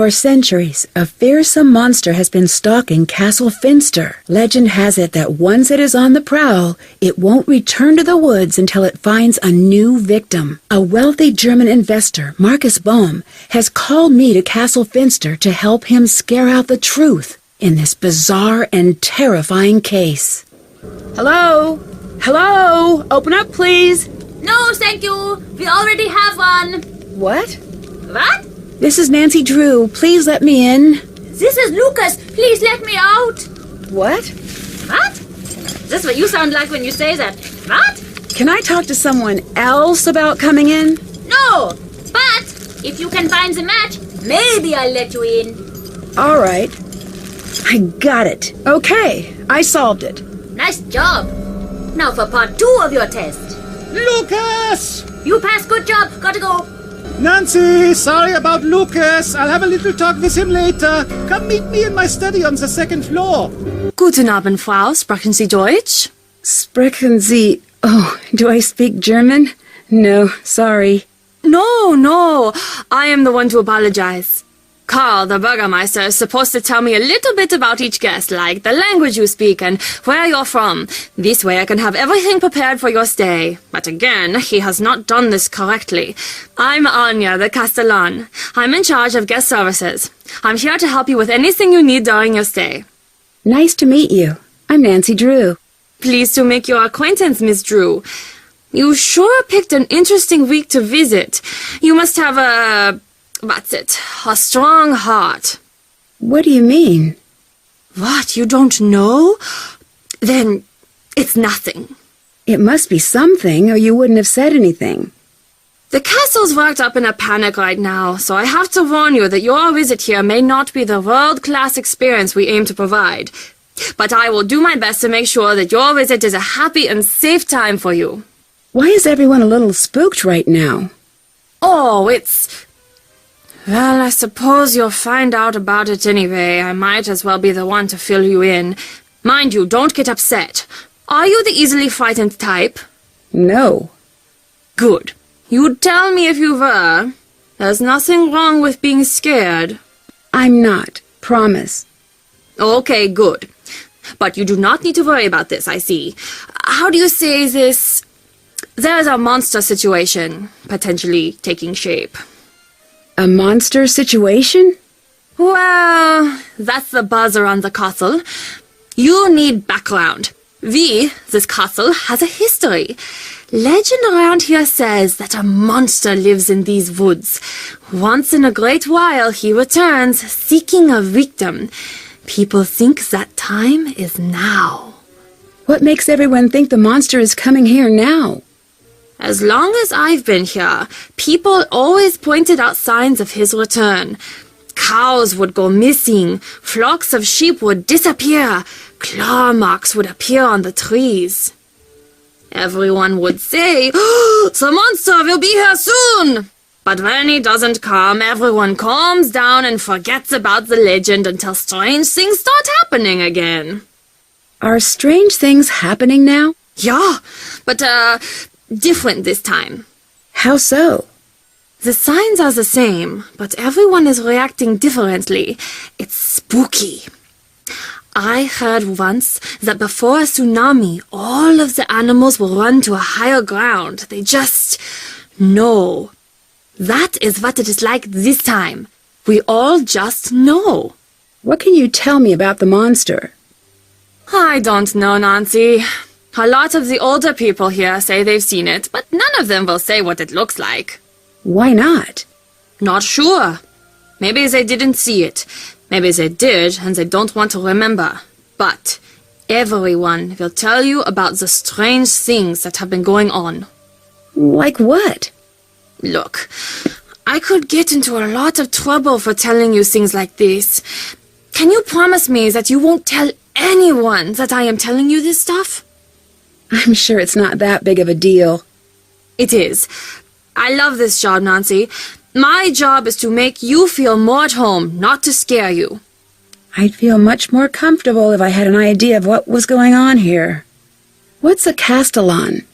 For centuries, a fearsome monster has been stalking Castle Finster. Legend has it that once it is on the prowl, it won't return to the woods until it finds a new victim. A wealthy German investor, Marcus Bohm, has called me to Castle Finster to help him scare out the truth in this bizarre and terrifying case. Hello? Hello? Open up, please. No, thank you. We already have one. What? What? This is Nancy Drew. Please let me in. This is Lucas. Please let me out. What? What? That's what you sound like when you say that. What? Can I talk to someone else about coming in? No. But if you can find the match, maybe I'll let you in. All right. I got it. Okay, I solved it. Nice job. Now for part 2 of your test. Lucas! You passed. Good job. Gotta go. Nancy, sorry about Lucas. I'll have a little talk with him later. Come meet me in my study on the 2nd floor. Guten Abend, Frau. Sprechen Sie Deutsch? Sprechen Sie... Oh, do I speak German? No, sorry. No. I am the one to apologize. Karl, the Bürgermeister, is supposed to tell me a little bit about each guest, like the language you speak and where you're from. This way I can have everything prepared for your stay. But again, he has not done this correctly. I'm Anya, the Castellan. I'm in charge of guest services. I'm here to help you with anything you need during your stay. Nice to meet you. I'm Nancy Drew. Pleased to make your acquaintance, Miss Drew. You sure picked an interesting week to visit. You must have a strong heart. What do you mean? What, you don't know? Then it's nothing. It must be something, or you wouldn't have said anything. The castle's worked up in a panic right now, so I have to warn you that your visit here may not be the world-class experience we aim to provide. But I will do my best to make sure that your visit is a happy and safe time for you. Why is everyone a little spooked right now? Oh, Well, I suppose you'll find out about it anyway. I might as well be the one to fill you in. Mind you, don't get upset. Are you the easily frightened type? No. Good. You'd tell me if you were. There's nothing wrong with being scared. I'm not. Promise. Okay, good. But you do not need to worry about this, I see. How do you say this? There's a monster situation potentially taking shape. A monster situation? Well, that's the buzz around the castle. You need background. This castle, has a history. Legend around here says that a monster lives in these woods. Once in a great while, he returns, seeking a victim. People think that time is now. What makes everyone think the monster is coming here now? As long as I've been here, people always pointed out signs of his return. Cows would go missing, flocks of sheep would disappear, claw marks would appear on the trees. Everyone would say, "The monster will be here soon!" But when he doesn't come, everyone calms down and forgets about the legend until strange things start happening again. Are strange things happening now? Yeah, but, different this time. How so? The signs are the same, but everyone is reacting differently. It's spooky. I heard once that before a tsunami, all of the animals will run to a higher ground. They just know. That is what it is like this time. We all just know. What can you tell me about the monster? I don't know, Nancy. A lot of the older people here say they've seen it, but none of them will say what it looks like. Why not? Not sure. Maybe they didn't see it. Maybe they did, and they don't want to remember. But everyone will tell you about the strange things that have been going on. Like what? Look, I could get into a lot of trouble for telling you things like this. Can you promise me that you won't tell anyone that I am telling you this stuff? I'm sure it's not that big of a deal. It is. I love this job, Nancy. My job is to make you feel more at home, not to scare you. I'd feel much more comfortable if I had an idea of what was going on here. What's a Castellan?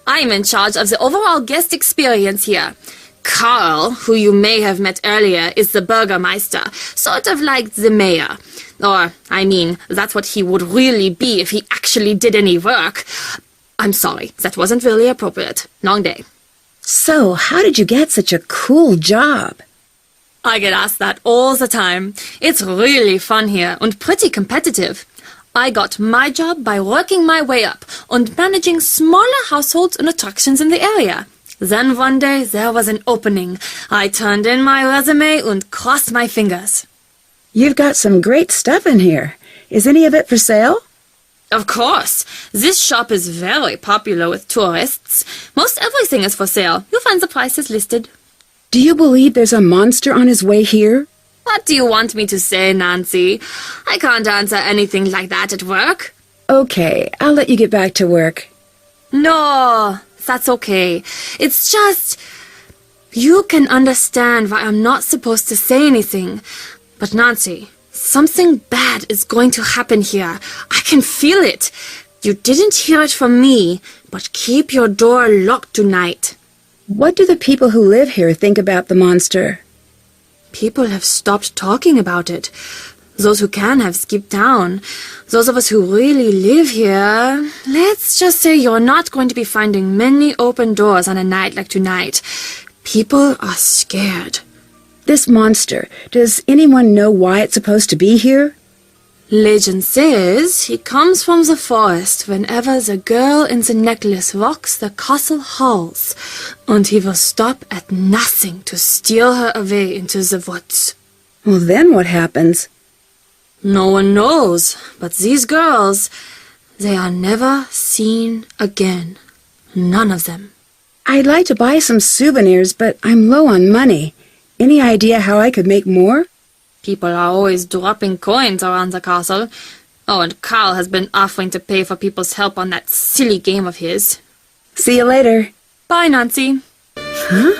I'm in charge of the overall guest experience here. Carl, who you may have met earlier, is the Bürgermeister, sort of like the mayor. Or, I mean, that's what he would really be if he actually did any work. I'm sorry, that wasn't really appropriate. Long day. So, how did you get such a cool job? I get asked that all the time. It's really fun here and pretty competitive. I got my job by working my way up and managing smaller households and attractions in the area. Then one day there was an opening. I turned in my resume and crossed my fingers. You've got some great stuff in here. Is any of it for sale? Of course. This shop is very popular with tourists. Most everything is for sale. You'll find the prices listed. Do you believe there's a monster on his way here? What do you want me to say, Nancy? I can't answer anything like that at work. Okay, I'll let you get back to work. No, that's okay. It's just... You can understand why I'm not supposed to say anything. But Nancy, something bad is going to happen here. I can feel it. You didn't hear it from me, but keep your door locked tonight. What do the people who live here think about the monster? People have stopped talking about it. Those who can have skipped town. Those of us who really live here, let's just say you're not going to be finding many open doors on a night like tonight. People are scared. This monster, does anyone know why it's supposed to be here? Legend says he comes from the forest whenever the girl in the necklace rocks the castle halls, and he will stop at nothing to steal her away into the woods. Well, then what happens? No one knows, but these girls, they are never seen again. None of them. I'd like to buy some souvenirs, but I'm low on money. Any idea how I could make more? People are always dropping coins around the castle. Oh, and Carl has been offering to pay for people's help on that silly game of his. See you later. Bye, Nancy. Huh?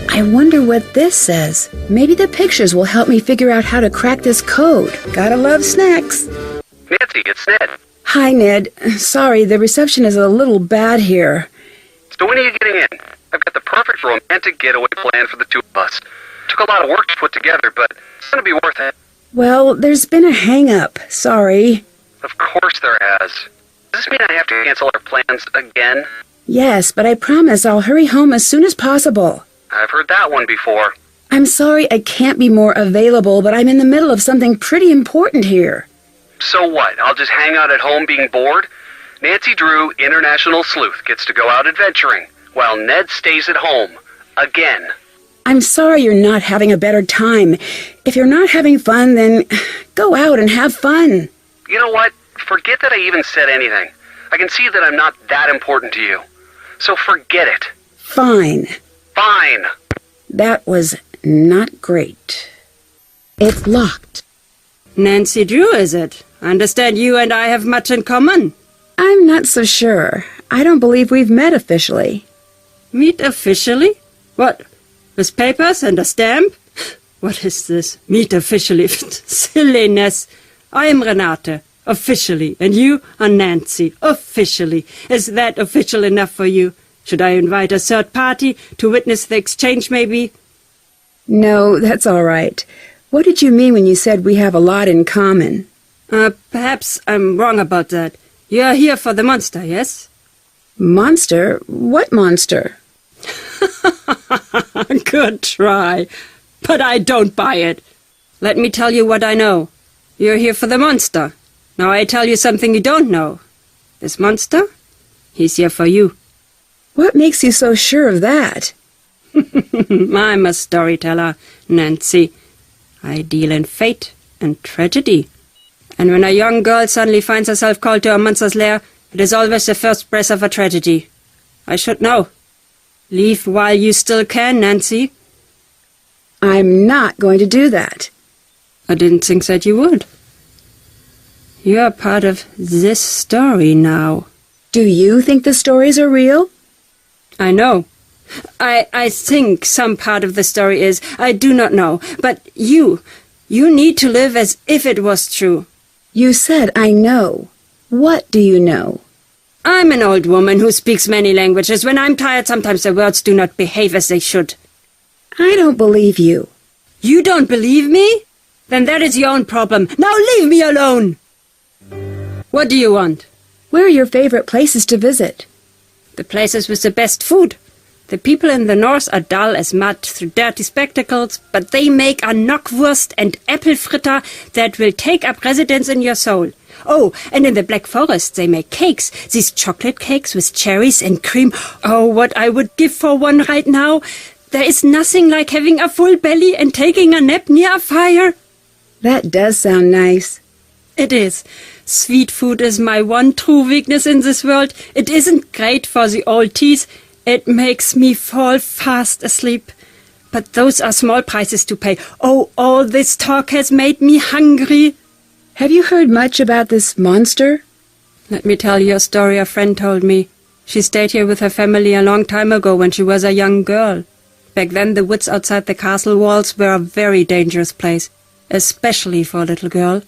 I wonder what this says. Maybe the pictures will help me figure out how to crack this code. Gotta love snacks. Nancy, it's Ned. Hi, Ned. Sorry, the reception is a little bad here. So when are you getting in? I've got the perfect romantic getaway plan for the two of us. Took a lot of work to put together, but it's going to be worth it. Well, there's been a hang-up. Sorry. Of course there has. Does this mean I have to cancel our plans again? Yes, but I promise I'll hurry home as soon as possible. I've heard that one before. I'm sorry I can't be more available, but I'm in the middle of something pretty important here. So what? I'll just hang out at home being bored? Nancy Drew, international sleuth, gets to go out adventuring, while Ned stays at home. Again. I'm sorry you're not having a better time. If you're not having fun, then go out and have fun. You know what? Forget that I even said anything. I can see that I'm not that important to you. So forget it. Fine. Fine. That was not great. It's locked. Nancy Drew, is it? I understand you and I have much in common. I'm not so sure. I don't believe we've met officially. Meet officially? What? With papers and a stamp? What is this? Meet officially? Silliness. I am Renate, officially, and you are Nancy, officially. Is that official enough for you? Should I invite a third party to witness the exchange, maybe? No, that's all right. What did you mean when you said we have a lot in common? Perhaps I'm wrong about that. You are here for the monster, yes? Monster? What monster? Good try. But I don't buy it. Let me tell you what I know. You're here for the monster. Now I tell you something you don't know. This monster, he's here for you. What makes you so sure of that? I'm a storyteller, Nancy. I deal in fate and tragedy. And when a young girl suddenly finds herself called to a monster's lair, it is always the first breath of a tragedy. I should know. Leave while you still can, Nancy. I'm not going to do that. I didn't think that you would. You're part of this story now. Do you think the stories are real? I know. I think some part of the story is. I do not know. But you need to live as if it was true. You said I know. What do you know? I'm an old woman who speaks many languages. When I'm tired, sometimes the words do not behave as they should. I don't believe you. You don't believe me? Then that is your own problem. Now leave me alone! What do you want? Where are your favorite places to visit? The places with the best food. The people in the north are dull as mud through dirty spectacles, but they make a knockwurst and apple fritter that will take up residence in your soul. Oh, and in the Black Forest they make cakes, these chocolate cakes with cherries and cream. Oh, what I would give for one right now. There is nothing like having a full belly and taking a nap near a fire. That does sound nice. It is. Sweet food is my one true weakness in this world. It isn't great for the old teeth. It makes me fall fast asleep. But those are small prices to pay. Oh, all this talk has made me hungry. Have you heard much about this monster? Let me tell you a story a friend told me. She stayed here with her family a long time ago when she was a young girl. Back then the woods outside the castle walls were a very dangerous place, especially for a little girl.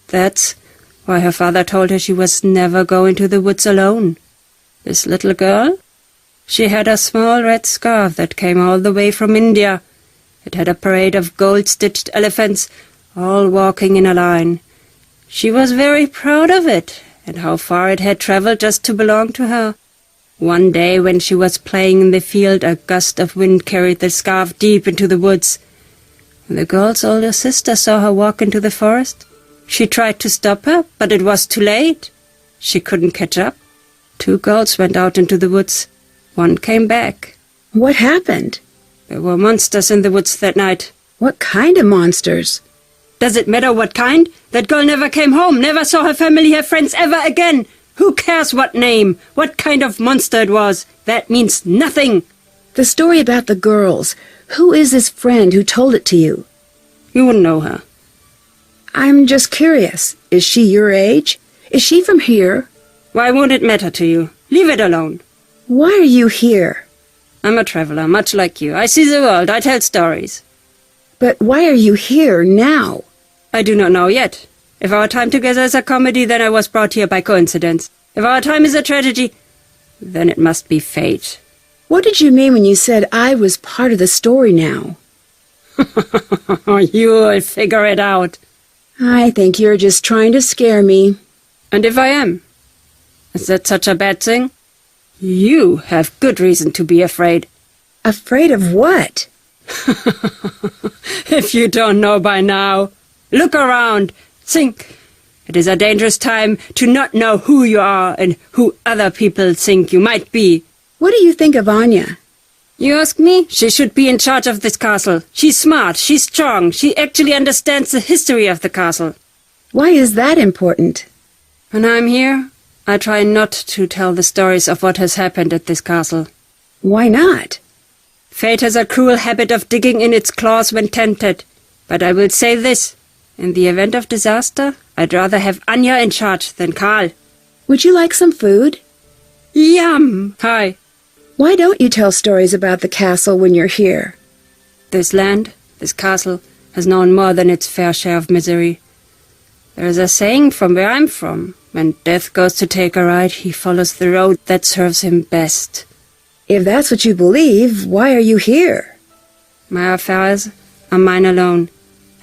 That's why her father told her she was never go into the woods alone. This little girl? She had a small red scarf that came all the way from India. It had a parade of gold-stitched elephants, all walking in a line. She was very proud of it, and how far it had travelled just to belong to her. One day when she was playing in the field, a gust of wind carried the scarf deep into the woods. When the girl's older sister saw her walk into the forest, she tried to stop her, but it was too late. She couldn't catch up. 2 girls went out into the woods. One came back. What happened? There were monsters in the woods that night. What kind of monsters? Does it matter what kind? That girl never came home, never saw her family, her friends ever again. Who cares what name, what kind of monster it was? That means nothing. The story about the girls. Who is this friend who told it to you? You wouldn't know her. I'm just curious. Is she your age? Is she from here? Why won't it matter to you? Leave it alone. Why are you here? I'm a traveler, much like you. I see the world, I tell stories. But why are you here now? I do not know yet. If our time together is a comedy, then I was brought here by coincidence. If our time is a tragedy, then it must be fate. What did you mean when you said I was part of the story now? You'll figure it out. I think you're just trying to scare me. And if I am? Is that such a bad thing? You have good reason to be afraid. Afraid of what? If you don't know by now, look around. Think. It is a dangerous time to not know who you are and who other people think you might be. What do you think of Anya? You ask me? She should be in charge of this castle. She's smart, she's strong, she actually understands the history of the castle. Why is that important? When I'm here, I try not to tell the stories of what has happened at this castle. Why not? Fate has a cruel habit of digging in its claws when tempted. But I will say this. In the event of disaster, I'd rather have Anya in charge than Karl. Would you like some food? Yum! Hi. Why don't you tell stories about the castle when you're here? This land, this castle, has known more than its fair share of misery. There is a saying from where I'm from. When death goes to take a ride, he follows the road that serves him best. If that's what you believe, why are you here? My affairs are mine alone.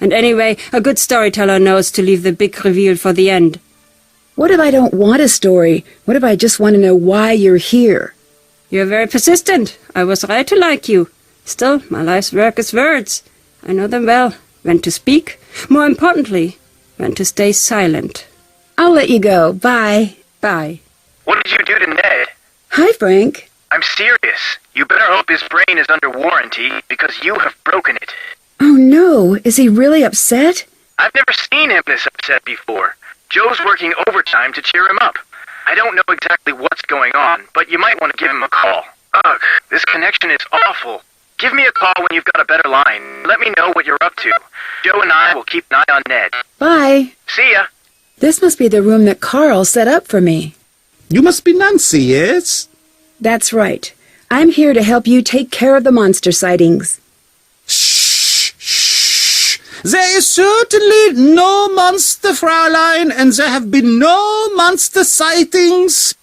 And anyway, a good storyteller knows to leave the big reveal for the end. What if I don't want a story? What if I just want to know why you're here? You're very persistent. I was right to like you. Still, my life's work is words. I know them well. When to speak. More importantly, when to stay silent. I'll let you go. Bye. Bye. What did you do to Ned? Hi, Frank. I'm serious. You better hope his brain is under warranty, because you have broken it. Oh, no. Is he really upset? I've never seen him this upset before. Joe's working overtime to cheer him up. I don't know exactly what's going on, but you might want to give him a call. Ugh, this connection is awful. Give me a call when you've got a better line. Let me know what you're up to. Joe and I will keep an eye on Ned. Bye. See ya. This must be the room that Carl set up for me. You must be Nancy, yes? That's right. I'm here to help you take care of the monster sightings. Shh, shh. There is certainly no monster, Fraulein, and there have been no monster sightings.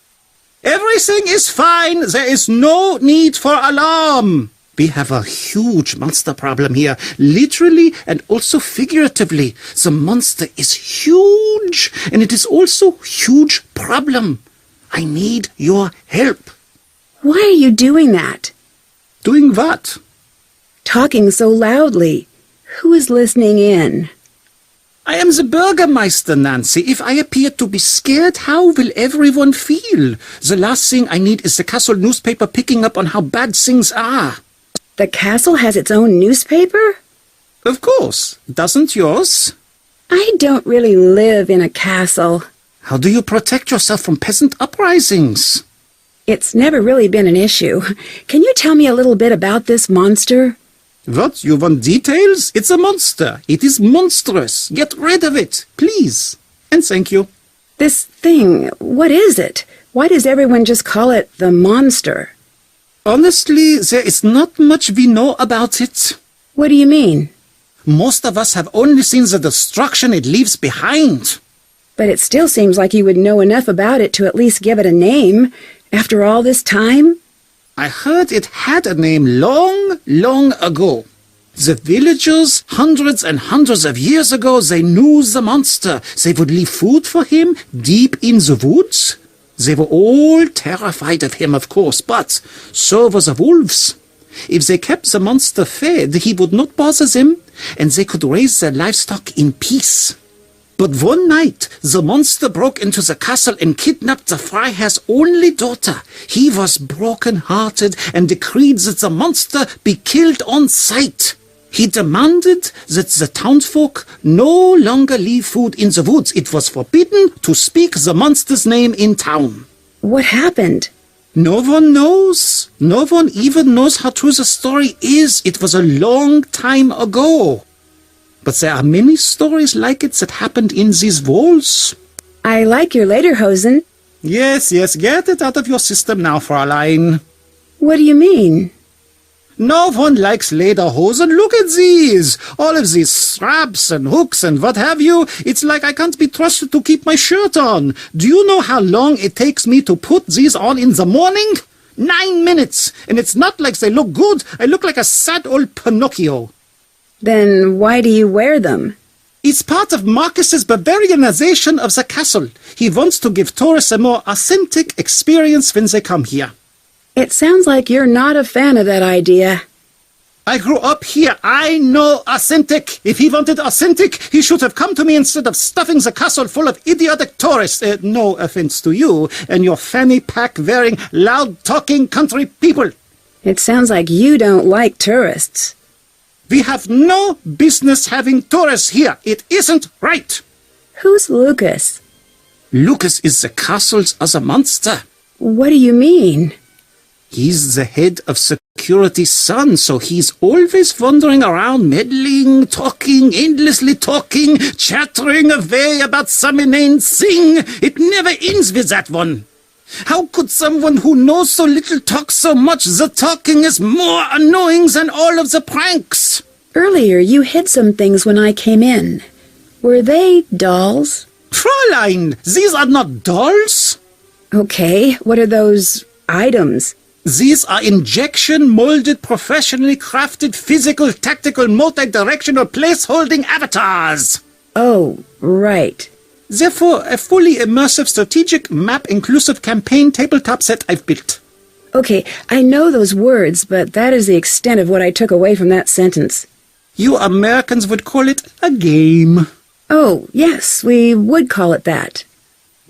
Everything is fine. There is no need for alarm. We have a huge monster problem here, literally and also figuratively. The monster is huge, and it is also a huge problem. I need your help. Why are you doing that? Doing what? Talking so loudly. Who is listening in? I am the Bürgermeister, Nancy. If I appear to be scared, how will everyone feel? The last thing I need is the castle newspaper picking up on how bad things are. The castle has its own newspaper? Of course. Doesn't yours? I don't really live in a castle. How do you protect yourself from peasant uprisings? It's never really been an issue. Can you tell me a little bit about this monster? What? You want details? It's a monster. It is monstrous. Get rid of it, please. And thank you. This thing, what is it? Why does everyone just call it the monster? Honestly, there is not much we know about it. What do you mean? Most of us have only seen the destruction it leaves behind. But it still seems like you would know enough about it to at least give it a name. After all this time? I heard it had a name long, long ago. The villagers, hundreds and hundreds of years ago, they knew the monster. They would leave food for him deep in the woods. They were all terrified of him, of course, but so were the wolves. If they kept the monster fed, he would not bother them, and they could raise their livestock in peace. But one night, the monster broke into the castle and kidnapped the Freiherr's only daughter. He was broken-hearted and decreed that the monster be killed on sight. He demanded that the townsfolk no longer leave food in the woods. It was forbidden to speak the monster's name in town. What happened? No one knows. No one even knows how true the story is. It was a long time ago. But there are many stories like it that happened in these walls. I like your lederhosen. Yes, get it out of your system now, Fräulein. What do you mean? No one likes lederhosen. Look at these. All of these straps and hooks and what have you. It's like I can't be trusted to keep my shirt on. Do you know how long it takes me to put these on in the morning? 9 minutes. And it's not like they look good. I look like a sad old Pinocchio. Then why do you wear them? It's part of Marcus's Bavarianization of the castle. He wants to give tourists a more authentic experience when they come here. It sounds like you're not a fan of that idea. I grew up here. I know authentic. If he wanted authentic, he should have come to me instead of stuffing the castle full of idiotic tourists. No offense to you and your fanny pack-wearing, loud-talking country people. It sounds like you don't like tourists. We have no business having tourists here. It isn't right. Who's Lucas? Lucas is the castle's other monster. What do you mean? He's the head of security's son, so he's always wandering around, meddling, talking, endlessly talking, chattering away about some inane thing. It never ends with that one. How could someone who knows so little talk so much? The talking is more annoying than all of the pranks. Earlier you hid some things when I came in. Were they dolls? Fräulein, these are not dolls. Okay, what are those items? These are injection-molded, professionally crafted, physical, tactical, multi-directional place-holding avatars. Oh, right. Therefore, a fully immersive strategic map-inclusive campaign tabletop set I've built. Okay, I know those words, but that is the extent of what I took away from that sentence. You Americans would call it a game. Oh, yes, we would call it that.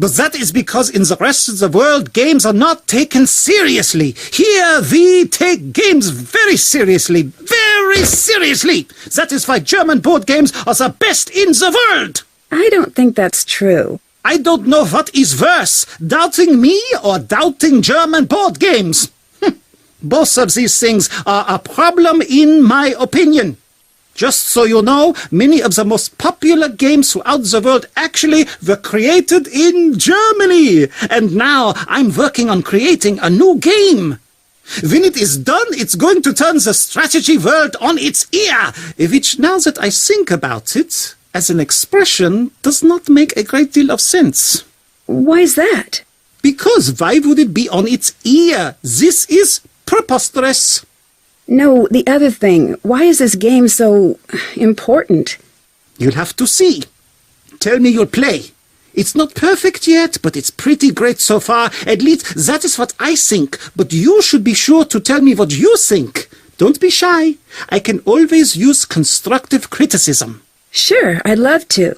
But that is because in the rest of the world, games are not taken seriously. Here, we take games very seriously. Very seriously. That is why German board games are the best in the world. I don't think that's true. I don't know what is worse, doubting me or doubting German board games. Both of these things are a problem in my opinion. Just so you know, many of the most popular games throughout the world actually were created in Germany. And now I'm working on creating a new game. When it is done, it's going to turn the strategy world on its ear, which, now that I think about it, as an expression, does not make a great deal of sense. Why's that? Because why would it be on its ear? This is preposterous. No, the other thing. Why is this game so important? You'll have to see. Tell me you'll play. It's not perfect yet, but it's pretty great so far. At least that is what I think. But you should be sure to tell me what you think. Don't be shy. I can always use constructive criticism. Sure, I'd love to.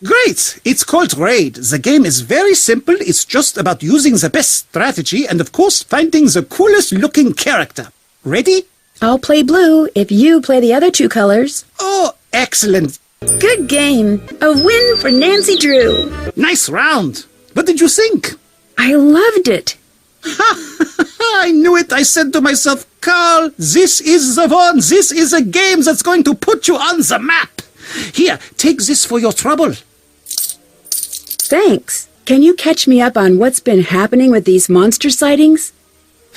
Great! It's called Raid. The game is very simple. It's just about using the best strategy and, of course, finding the coolest looking character. Ready? I'll play blue if you play the other two colors. Oh, excellent. Good game. A win for Nancy Drew. Nice round. What did you think? I loved it. I knew it. I said to myself, Carl, this is the one. This is a game that's going to put you on the map. Here, take this for your trouble. Thanks. Can you catch me up on what's been happening with these monster sightings?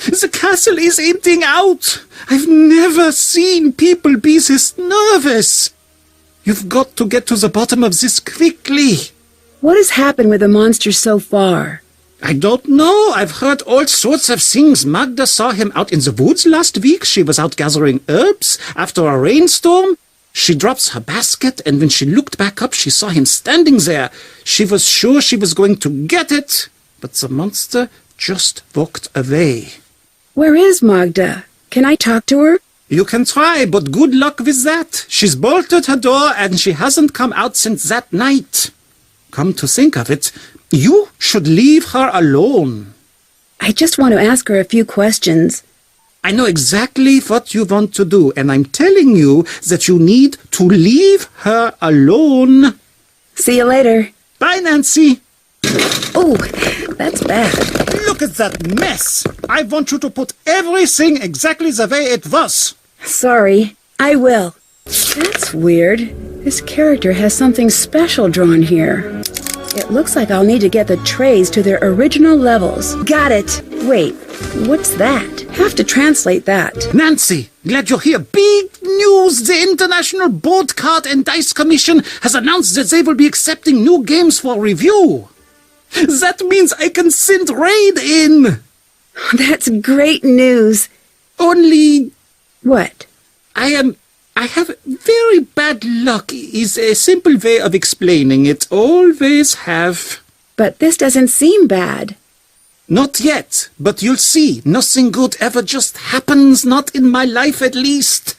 The castle is emptying out. I've never seen people be this nervous. You've got to get to the bottom of this quickly. What has happened with the monster so far? I don't know. I've heard all sorts of things. Magda saw him out in the woods last week. She was out gathering herbs after a rainstorm. She drops her basket, and when she looked back up, she saw him standing there. She was sure she was going to get it, but the monster just walked away. Where is Magda? Can I talk to her? You can try, but good luck with that. She's bolted her door, and she hasn't come out since that night. Come to think of it, you should leave her alone. I just want to ask her a few questions. I know exactly what you want to do, and I'm telling you that you need to leave her alone. See you later. Bye, Nancy. Oh, that's bad. Look at that mess. I want you to put everything exactly the way it was. Sorry, I will. That's weird. This character has something special drawn here. It looks like I'll need to get the trays to their original levels. Got it. Wait, what's that? Have to translate that. Nancy, glad you're here. Big news! The International Board Card and Dice Commission has announced that they will be accepting new games for review. That means I can send Raid in. That's great news. Only What? I have very bad luck is a simple way of explaining it. Always have. But this doesn't seem bad. Not yet, but you'll see. Nothing good ever just happens, not in my life at least.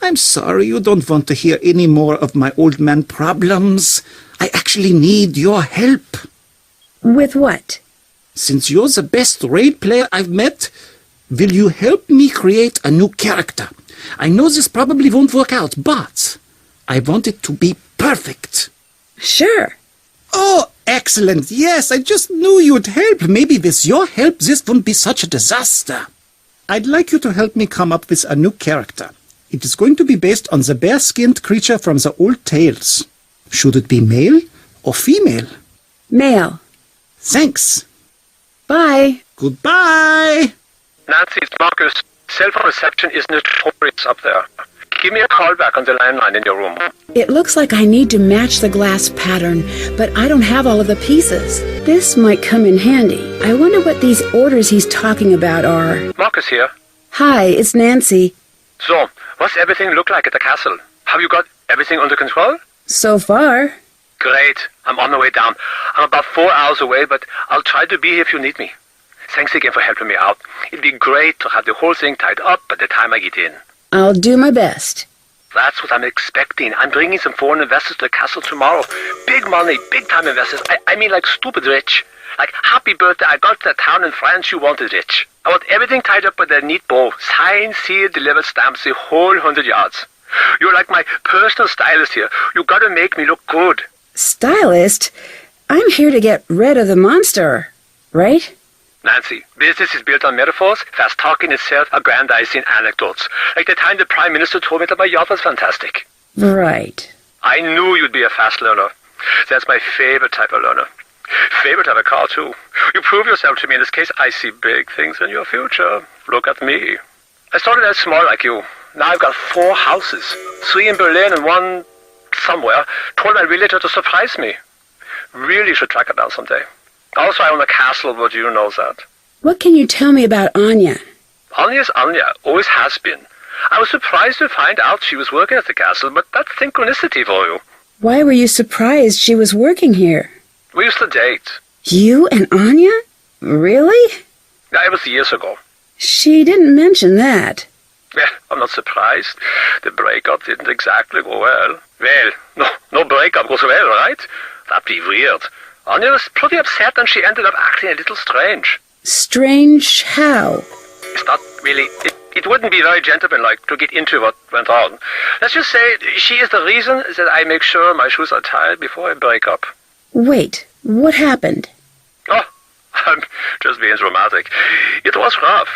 I'm sorry you don't want to hear any more of my old man problems. I actually need your help. With what? Since you're the best raid player I've met, will you help me create a new character? I know this probably won't work out, but I want it to be perfect. Sure. Oh, excellent. Yes, I just knew you'd help. Maybe with your help, this wouldn't be such a disaster. I'd like you to help me come up with a new character. It is going to be based on the bear-skinned creature from the old tales. Should it be male or female? Male. Thanks. Bye. Goodbye. Nancy, it's Marcus. Cell phone reception is notorious up there. Give me a call back on the landline in your room. It looks like I need to match the glass pattern, but I don't have all of the pieces. This might come in handy. I wonder what these orders he's talking about are. Marcus here. Hi, it's Nancy. So, what's everything look like at the castle? Have you got everything under control? So far. Great. I'm on the way down. I'm about 4 hours away, but I'll try to be here if you need me. Thanks again for helping me out. It'd be great to have the whole thing tied up by the time I get in. I'll do my best. That's what I'm expecting. I'm bringing some foreign investors to the castle tomorrow. Big money, big-time investors. I mean like stupid rich. Like, happy birthday, I got to a town in France you wanted rich. I want everything tied up with a neat bow. Signed, sealed, delivered stamps, the whole 100 yards. You're like my personal stylist here. You gotta make me look good. Stylist? I'm here to get rid of the monster, right? Nancy, business is built on metaphors, fast talking itself, aggrandizing anecdotes. Like the time the Prime Minister told me that my yacht was fantastic. Right. I knew you'd be a fast learner. That's my favorite type of learner. Favorite type of car, too. You prove yourself to me. In this case, I see big things in your future. Look at me. I started out small like you. Now I've got 4 houses. 3 in Berlin and 1 somewhere. Told my realtor to surprise me. Really should track it down someday. Also, I own a castle, but you know that. What can you tell me about Anya? Anya's Anya. Always has been. I was surprised to find out she was working at the castle, but that's synchronicity for you. Why were you surprised she was working here? We used to date. You and Anya? Really? Yeah, it was years ago. She didn't mention that. Yeah, I'm not surprised. The breakup didn't exactly go well. Well, no breakup goes well, right? That'd be weird. Anya was pretty upset and she ended up acting a little strange. Strange how? It's not really... It wouldn't be very gentlemanlike to get into what went on. Let's just say she is the reason that I make sure my shoes are tied before I break up. Wait, what happened? Oh, I'm just being dramatic. It was rough.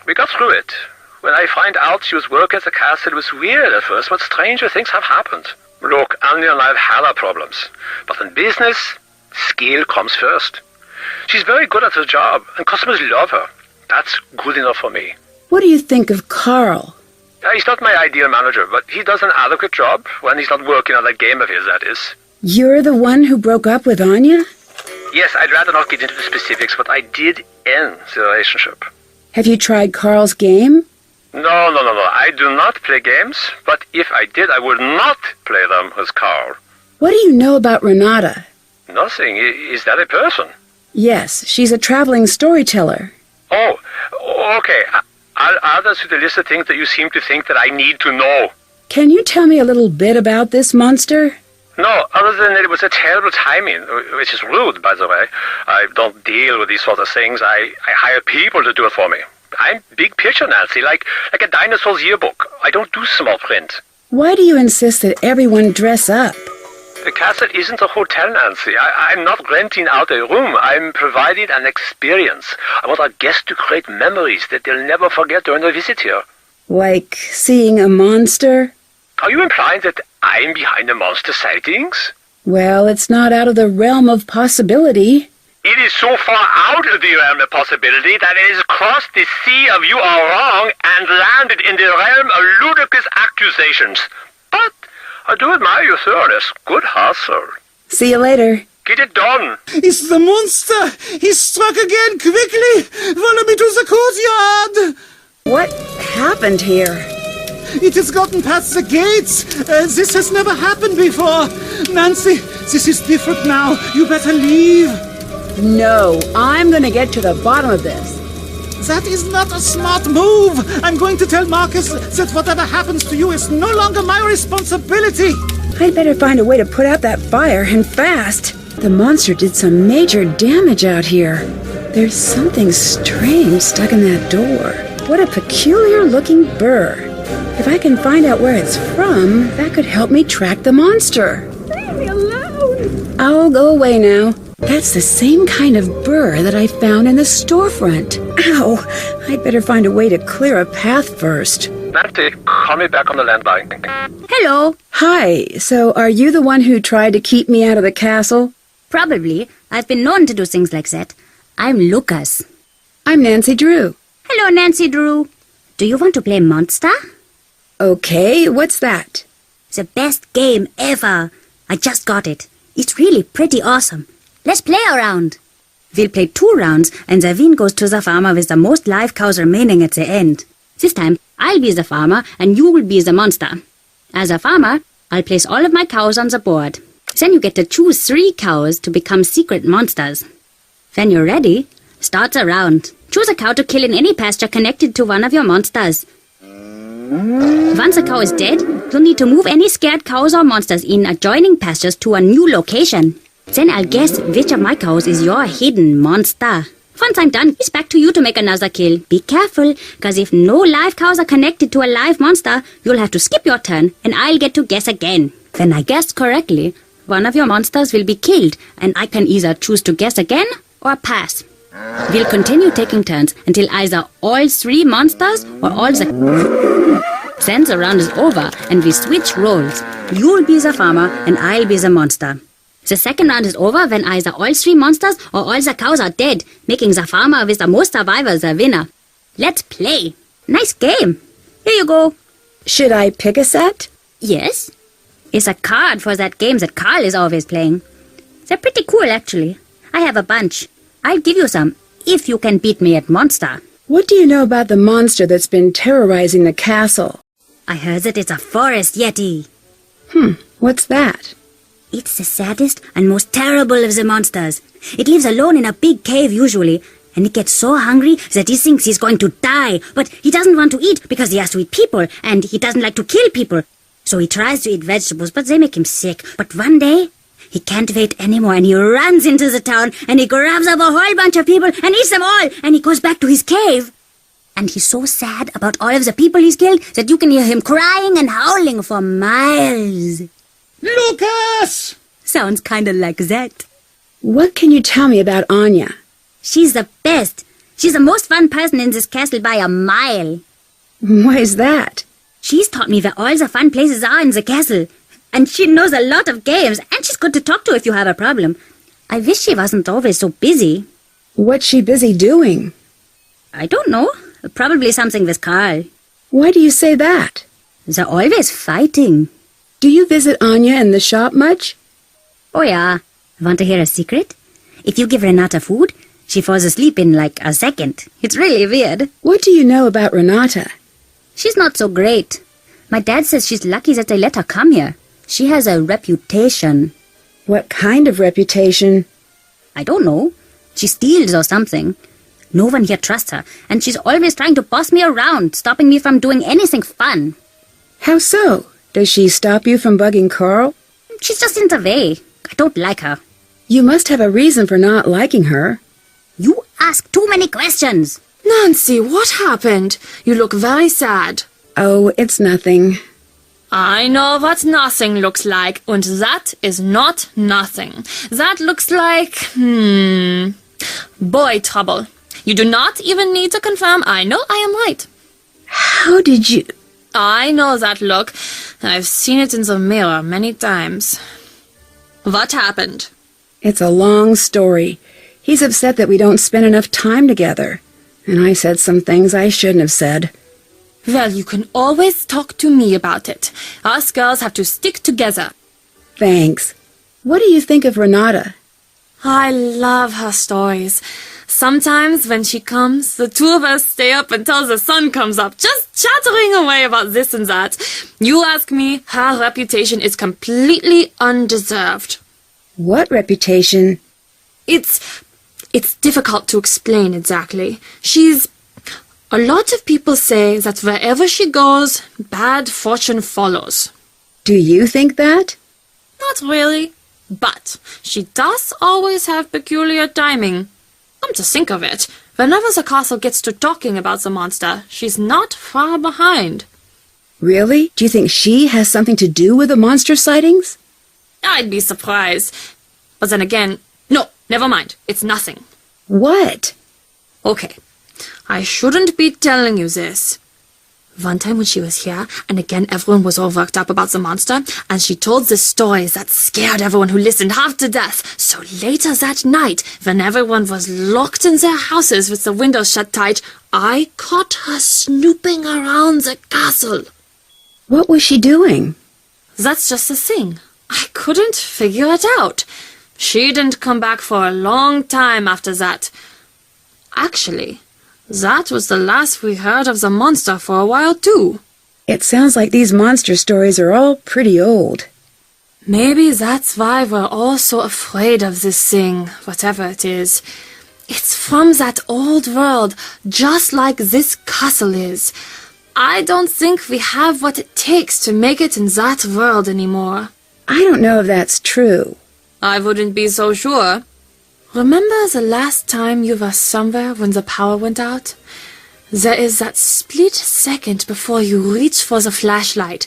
We got through it. When I find out she was working at the castle, it was weird at first, but stranger things have happened. Look, Anya and I have had our problems. But in business, skill comes first. She's very good at her job, and customers love her. That's good enough for me. What do you think of Carl? He's not my ideal manager, but he does an adequate job when he's not working on that game of his, that is. You're the one who broke up with Anya? Yes, I'd rather not get into the specifics, but I did end the relationship. Have you tried Carl's game? No. I do not play games, but if I did, I would not play them with Carl. What do you know about Renata? Nothing. Is that a person? Yes, she's a traveling storyteller. Oh, okay. I'll add this to the list of things that you seem to think that I need to know. Can you tell me a little bit about this monster? No, other than it was a terrible timing, which is rude, by the way. I don't deal with these sort of things. I hire people to do it for me. I'm big picture, Nancy, like a dinosaur's yearbook. I don't do small print. Why do you insist that everyone dress up? The castle isn't a hotel, Nancy. I'm not renting out a room. I'm providing an experience. I want our guests to create memories that they'll never forget during their visit here. Like seeing a monster? Are you implying that I'm behind the monster sightings? Well, it's not out of the realm of possibility. It is so far out of the realm of possibility that it has crossed the sea of you are wrong and landed in the realm of ludicrous accusations. But I do admire your thoroughness. Good hustle. See you later. Get it done. It's the monster! He struck again! Quickly! Follow me to the courtyard! What happened here? It has gotten past the gates! This has never happened before! Nancy, this is different now. You better leave. No, I'm gonna get to the bottom of this. That is not a smart move. I'm going to tell Marcus that whatever happens to you is no longer my responsibility. I'd better find a way to put out that fire, and fast. The monster did some major damage out here. There's something strange stuck in that door. What a peculiar-looking burr. If I can find out where it's from, that could help me track the monster. Leave me alone. I'll go away now. That's the same kind of burr that I found in the storefront. Ow! I'd better find a way to clear a path first. Nancy, call me back on the landline. Hello. Hi, so are you the one who tried to keep me out of the castle? Probably. I've been known to do things like that. I'm Lucas. I'm Nancy Drew. Hello, Nancy Drew. Do you want to play Monster? Okay, what's that? The best game ever. I just got it. It's really pretty awesome. Let's play a round. We'll play 2 rounds, and the win goes to the farmer with the most live cows remaining at the end. This time, I'll be the farmer, and you will be the monster. As a farmer, I'll place all of my cows on the board. Then you get to choose 3 cows to become secret monsters. When you're ready, start the round. Choose a cow to kill in any pasture connected to one of your monsters. Once a cow is dead, you'll need to move any scared cows or monsters in adjoining pastures to a new location. Then I'll guess which of my cows is your hidden monster. Once I'm done, it's back to you to make another kill. Be careful, cause if no live cows are connected to a live monster, you'll have to skip your turn, and I'll get to guess again. When I guessed correctly, one of your monsters will be killed, and I can either choose to guess again or pass. We'll continue taking turns until either all 3 monsters or all the... Then the round is over, and we switch roles. You'll be the farmer, and I'll be the monster. The second round is over when either all 3 monsters or all the cows are dead, making the farmer with the most survivors the winner. Let's play. Nice game. Here you go. Should I pick a set? Yes. It's a card for that game that Carl is always playing. They're pretty cool, actually. I have a bunch. I'll give you some, if you can beat me at Monster. What do you know about the monster that's been terrorizing the castle? I heard that it's a forest yeti. What's that? It's the saddest and most terrible of the monsters. It lives alone in a big cave usually, and it gets so hungry that he thinks he's going to die. But he doesn't want to eat because he has to eat people, and he doesn't like to kill people. So he tries to eat vegetables, but they make him sick. But one day, he can't wait anymore, and he runs into the town, and he grabs up a whole bunch of people and eats them all, and he goes back to his cave. And he's so sad about all of the people he's killed that you can hear him crying and howling for miles. Lucas! Sounds kinda like that. What can you tell me about Anya? She's the best. She's the most fun person in this castle by a mile. Why is that? She's taught me where all the fun places are in the castle. And she knows a lot of games, and she's good to talk to if you have a problem. I wish she wasn't always so busy. What's she busy doing? I don't know. Probably something with Carl. Why do you say that? They're always fighting. Do you visit Anya in the shop much? Oh yeah. Want to hear a secret? If you give Renata food, she falls asleep in like a second. It's really weird. What do you know about Renata? She's not so great. My dad says she's lucky that they let her come here. She has a reputation. What kind of reputation? I don't know. She steals or something. No one here trusts her, and she's always trying to boss me around, stopping me from doing anything fun. How so? Does she stop you from bugging Carl? She's just in the way. I don't like her. You must have a reason for not liking her. You ask too many questions. Nancy, what happened? You look very sad. Oh, it's nothing. I know what nothing looks like, and that is not nothing. That looks like, boy trouble. You do not even need to confirm. I know I am right. How did you... I know that look. I've seen it in the mirror many times. What happened? It's a long story. He's upset that we don't spend enough time together. And I said some things I shouldn't have said. Well, you can always talk to me about it. Us girls have to stick together. Thanks. What do you think of Renata? I love her stories. Sometimes when she comes, the two of us stay up until the sun comes up, just chattering away about this and that. You ask me, her reputation is completely undeserved. What reputation? It's difficult to explain exactly. A lot of people say that wherever she goes, bad fortune follows. Do you think that? Not really. But she does always have peculiar timing. Come to think of it, whenever the castle gets to talking about the monster, she's not far behind. Really? Do you think she has something to do with the monster sightings? I'd be surprised. But then again, no, never mind. It's nothing. What? Okay, I shouldn't be telling you this. One time when she was here, and again everyone was all worked up about the monster, and she told this story that scared everyone who listened half to death. So later that night, when everyone was locked in their houses with the windows shut tight, I caught her snooping around the castle. What was she doing? That's just the thing. I couldn't figure it out. She didn't come back for a long time after that. Actually, that was the last we heard of the monster for a while, too. It sounds like these monster stories are all pretty old. Maybe that's why we're all so afraid of this thing, whatever it is. It's from that old world, just like this castle is. I don't think we have what it takes to make it in that world anymore. I don't know if that's true. I wouldn't be so sure. Remember the last time you were somewhere when the power went out? There is that split second before you reach for the flashlight,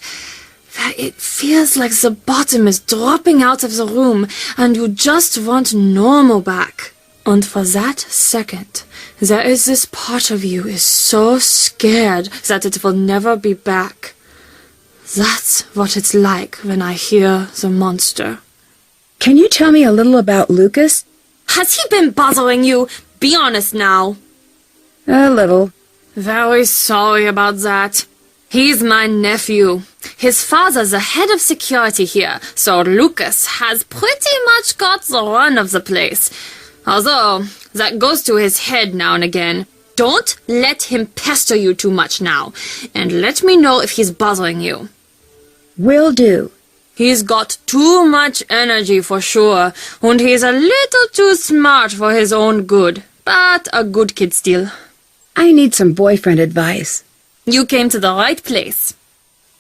where it feels like the bottom is dropping out of the room and you just want normal back. And for that second, there is this part of you is so scared that it will never be back. That's what it's like when I hear the monster. Can you tell me a little about Lucas? Has he been bothering you? Be honest now. A little. Very sorry about that. He's my nephew. His father's the head of security here, so Lucas has pretty much got the run of the place. Although, that goes to his head now and again. Don't let him pester you too much now, and let me know if he's bothering you. Will do. He's got too much energy for sure, and he's a little too smart for his own good, but a good kid still. I need some boyfriend advice. You came to the right place.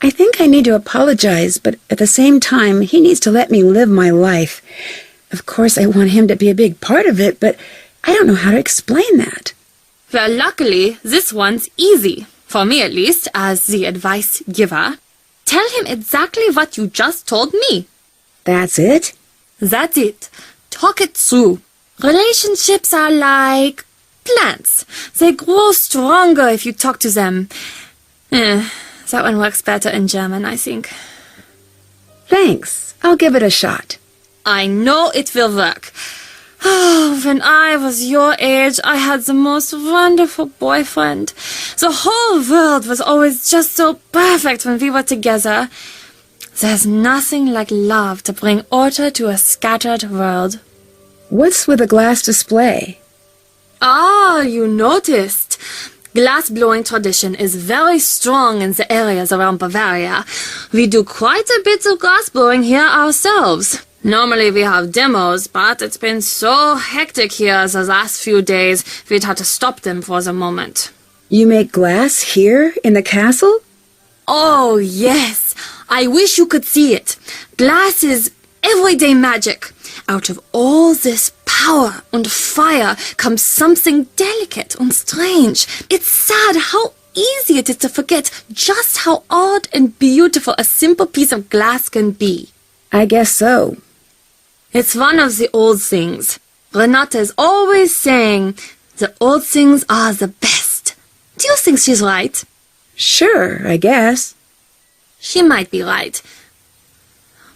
I think I need to apologize, but at the same time, he needs to let me live my life. Of course, I want him to be a big part of it, but I don't know how to explain that. Well, luckily, this one's easy, for me at least, as the advice giver. Tell him exactly what you just told me. That's it? That's it. Talk it through. Relationships are like plants. They grow stronger if you talk to them. That one works better in German, I think. Thanks. I'll give it a shot. I know it will work. Oh, when I was your age, I had the most wonderful boyfriend. The whole world was always just so perfect when we were together. There's nothing like love to bring order to a scattered world. What's with the glass display? Ah, you noticed. Glass-blowing tradition is very strong in the areas around Bavaria. We do quite a bit of glass-blowing here ourselves. Normally we have demos, but it's been so hectic here the last few days, we'd had to stop them for the moment. You make glass here in the castle? Oh, yes. I wish you could see it. Glass is everyday magic. Out of all this power and fire comes something delicate and strange. It's sad how easy it is to forget just how odd and beautiful a simple piece of glass can be. I guess so. It's one of the old things. Renata is always saying, the old things are the best. Do you think she's right? Sure, I guess. She might be right.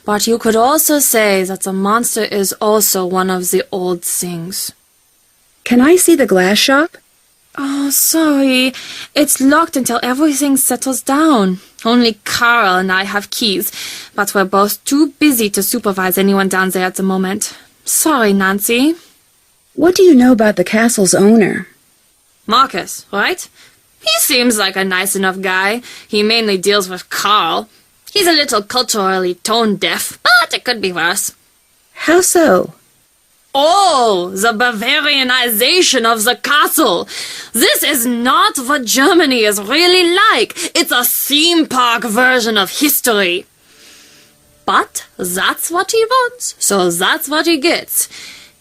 But you could also say that the monster is also one of the old things. Can I see the glass shop? Oh, sorry. It's locked until everything settles down. Only Carl and I have keys, but we're both too busy to supervise anyone down there at the moment. Sorry, Nancy. What do you know about the castle's owner? Marcus, right? He seems like a nice enough guy. He mainly deals with Carl. He's a little culturally tone-deaf, but it could be worse. How so? Oh, the Bavarianization of the castle. This is not what Germany is really like. It's a theme park version of history. But that's what he wants, so that's what he gets.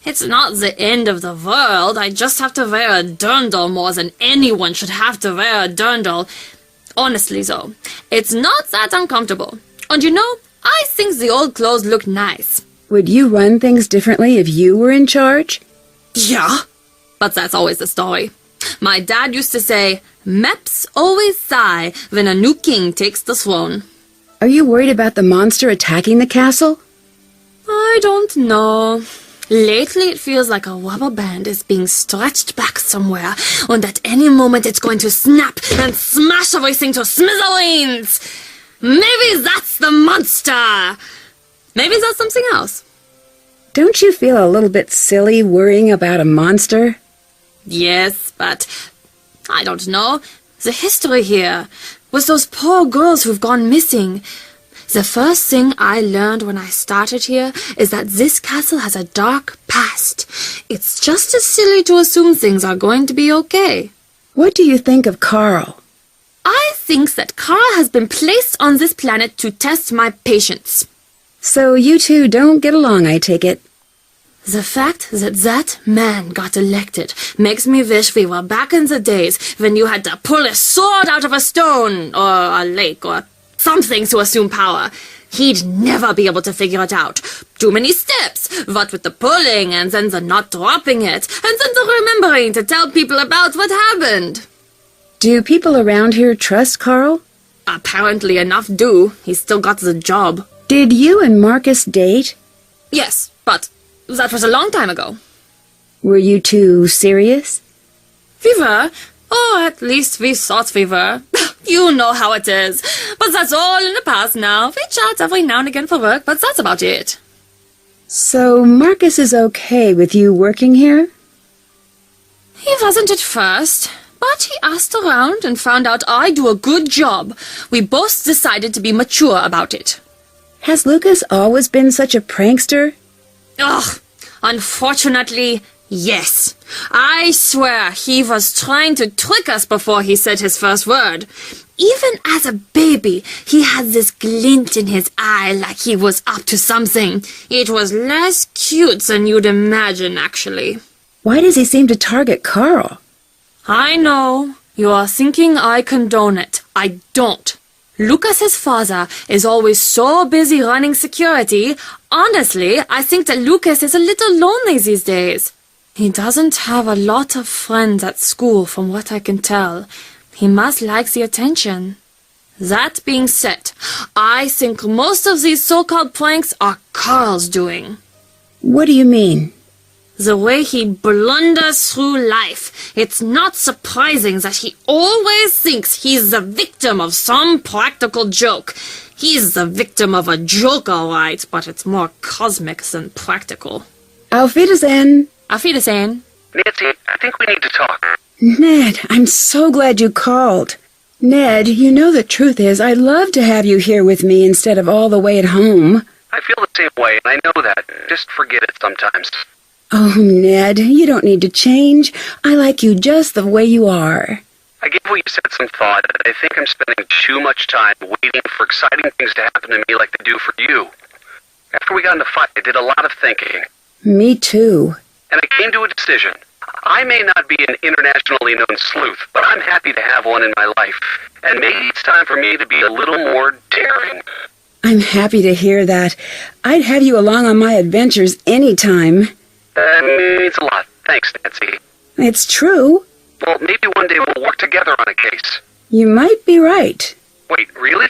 It's not the end of the world. I just have to wear a dirndl more than anyone should have to wear a dirndl. Honestly, though, it's not that uncomfortable. And you know, I think the old clothes look nice. Would you run things differently if you were in charge? Yeah, but that's always the story. My dad used to say, Maps always sigh when a new king takes the throne. Are you worried about the monster attacking the castle? I don't know. Lately it feels like a rubber band is being stretched back somewhere, and at any moment it's going to snap and smash everything to smithereens. Maybe that's the monster. Maybe that's something else. Don't you feel a little bit silly worrying about a monster? Yes, but I don't know. The history here, with those poor girls who've gone missing. The first thing I learned when I started here is that this castle has a dark past. It's just as silly to assume things are going to be okay. What do you think of Carl? I think that Carl has been placed on this planet to test my patience. So you two don't get along, I take it. The fact that that man got elected makes me wish we were back in the days when you had to pull a sword out of a stone or a lake or something to assume power. He'd never be able to figure it out. Too many steps. What with the pulling and then the not dropping it and then the remembering to tell people about what happened. Do people around here trust Carl? Apparently enough do. He's still got the job. Did you and Marcus date? Yes, but that was a long time ago. Were you two serious? We were. Or at least we thought we were. You know how it is. But that's all in the past now. We chat every now and again for work, but that's about it. So Marcus is okay with you working here? He wasn't at first, But he asked around and found out I do a good job. We both decided to be mature about it. Has Lucas always been such a prankster? Ugh, unfortunately, yes. I swear he was trying to trick us before he said his first word. Even as a baby, he had this glint in his eye like he was up to something. It was less cute than you'd imagine, actually. Why does he seem to target Carl? I know. You are thinking I condone it. I don't. Lucas's father is always so busy running security. Honestly, I think that Lucas is a little lonely these days. He doesn't have a lot of friends at school, from what I can tell. He must like the attention. That being said, I think most of these so-called pranks are Carl's doing. What do you mean? The way he blunders through life, it's not surprising that he always thinks he's the victim of some practical joke. He's the victim of a joke, all right, but it's more cosmic than practical. Auf Wiedersehen. Auf Wiedersehen. Nancy, I think we need to talk. Ned, I'm so glad you called. Ned, you know the truth is I'd love to have you here with me instead of all the way at home. I feel the same way, and I know that. Just forget it sometimes. Oh, Ned, you don't need to change. I like you just the way you are. I gave what you said some thought, and I think I'm spending too much time waiting for exciting things to happen to me like they do for you. After we got in the fight, I did a lot of thinking. Me too. And I came to a decision. I may not be an internationally known sleuth, but I'm happy to have one in my life. And maybe it's time for me to be a little more daring. I'm happy to hear that. I'd have you along on my adventures anytime. That means a lot. Thanks, Nancy. It's true. Well, maybe one day we'll work together on a case. You might be right. Wait, really?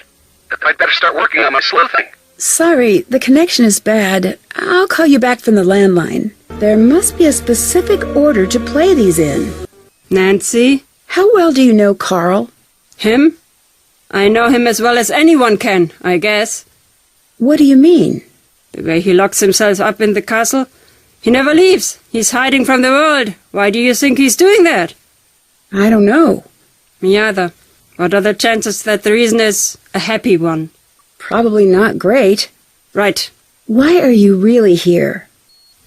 I'd better start working on my sleuthing. Sorry, the connection is bad. I'll call you back from the landline. There must be a specific order to play these in. Nancy? How well do you know Carl? Him? I know him as well as anyone can, I guess. What do you mean? The way he locks himself up in the castle. He never leaves. He's hiding from the world. Why do you think he's doing that? I don't know. Me either. What are the chances that the reason is a happy one? Probably not great. Right. Why are you really here?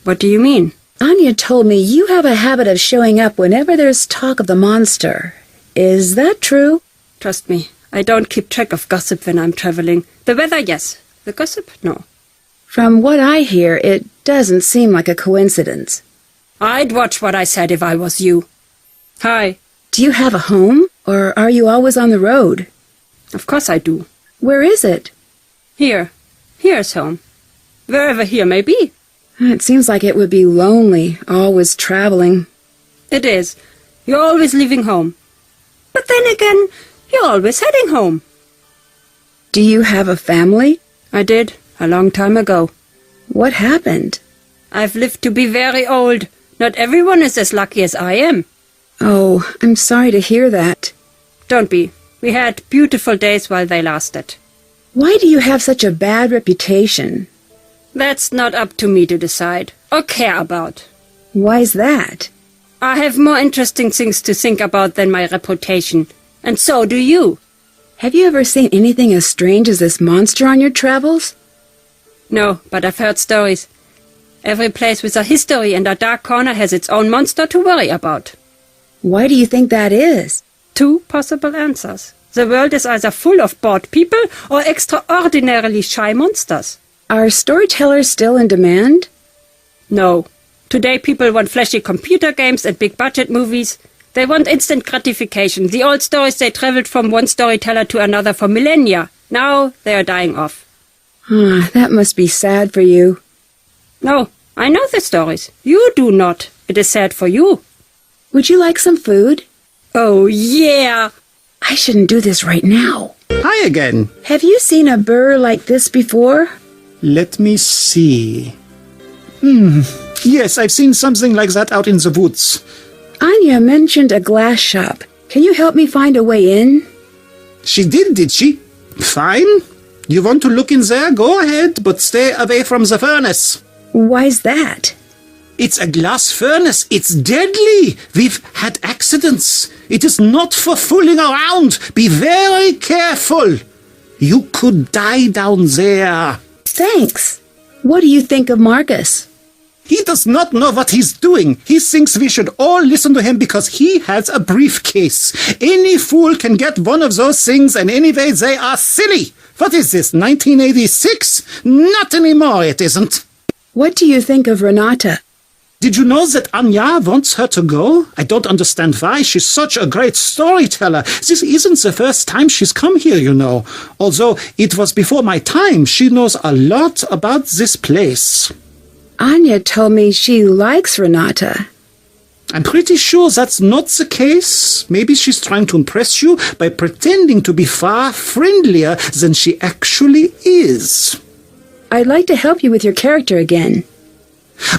What do you mean? Anya told me you have a habit of showing up whenever there's talk of the monster. Is that true? Trust me, I don't keep track of gossip when I'm traveling. The weather, yes. The gossip, no. From what I hear, it doesn't seem like a coincidence. I'd watch what I said if I was you. Hi. Do you have a home, or are you always on the road? Of course I do. Where is it? Here. Here's home. Wherever here may be. It seems like it would be lonely, always traveling. It is. You're always leaving home. But then again, you're always heading home. Do you have a family? I did, a long time ago. What happened? I've lived to be very old. Not everyone is as lucky as I am. Oh, I'm sorry to hear that. Don't be. We had beautiful days while they lasted. Why do you have such a bad reputation? That's not up to me to decide or care about. Why's that? I have more interesting things to think about than my reputation. And so do you. Have you ever seen anything as strange as this monster on your travels? No, but I've heard stories. Every place with a history and a dark corner has its own monster to worry about. Why do you think that is? 2 possible answers. The world is either full of bored people or extraordinarily shy monsters. Are storytellers still in demand? No. Today people want flashy computer games and big-budget movies. They want instant gratification. The old stories, they traveled from one storyteller to another for millennia. Now they are dying off. That must be sad for you. No, I know the stories. You do not. It is sad for you. Would you like some food? Oh, yeah! I shouldn't do this right now. Hi again. Have you seen a burr like this before? Let me see. Yes, I've seen something like that out in the woods. Anya mentioned a glass shop. Can you help me find a way in? She did she? Fine. You want to look in there? Go ahead, but stay away from the furnace. Why's that? It's a glass furnace. It's deadly. We've had accidents. It is not for fooling around. Be very careful. You could die down there. Thanks. What do you think of Marcus? He does not know what he's doing. He thinks we should all listen to him because he has a briefcase. Any fool can get one of those things, and anyway, they are silly. What is this, 1986? Not anymore, it isn't. What do you think of Renata? Did you know that Anya wants her to go? I don't understand why. She's such a great storyteller. This isn't the first time she's come here, you know. Although it was before my time, she knows a lot about this place. Anya told me she likes Renata. I'm pretty sure that's not the case. Maybe she's trying to impress you by pretending to be far friendlier than she actually is. I'd like to help you with your character again.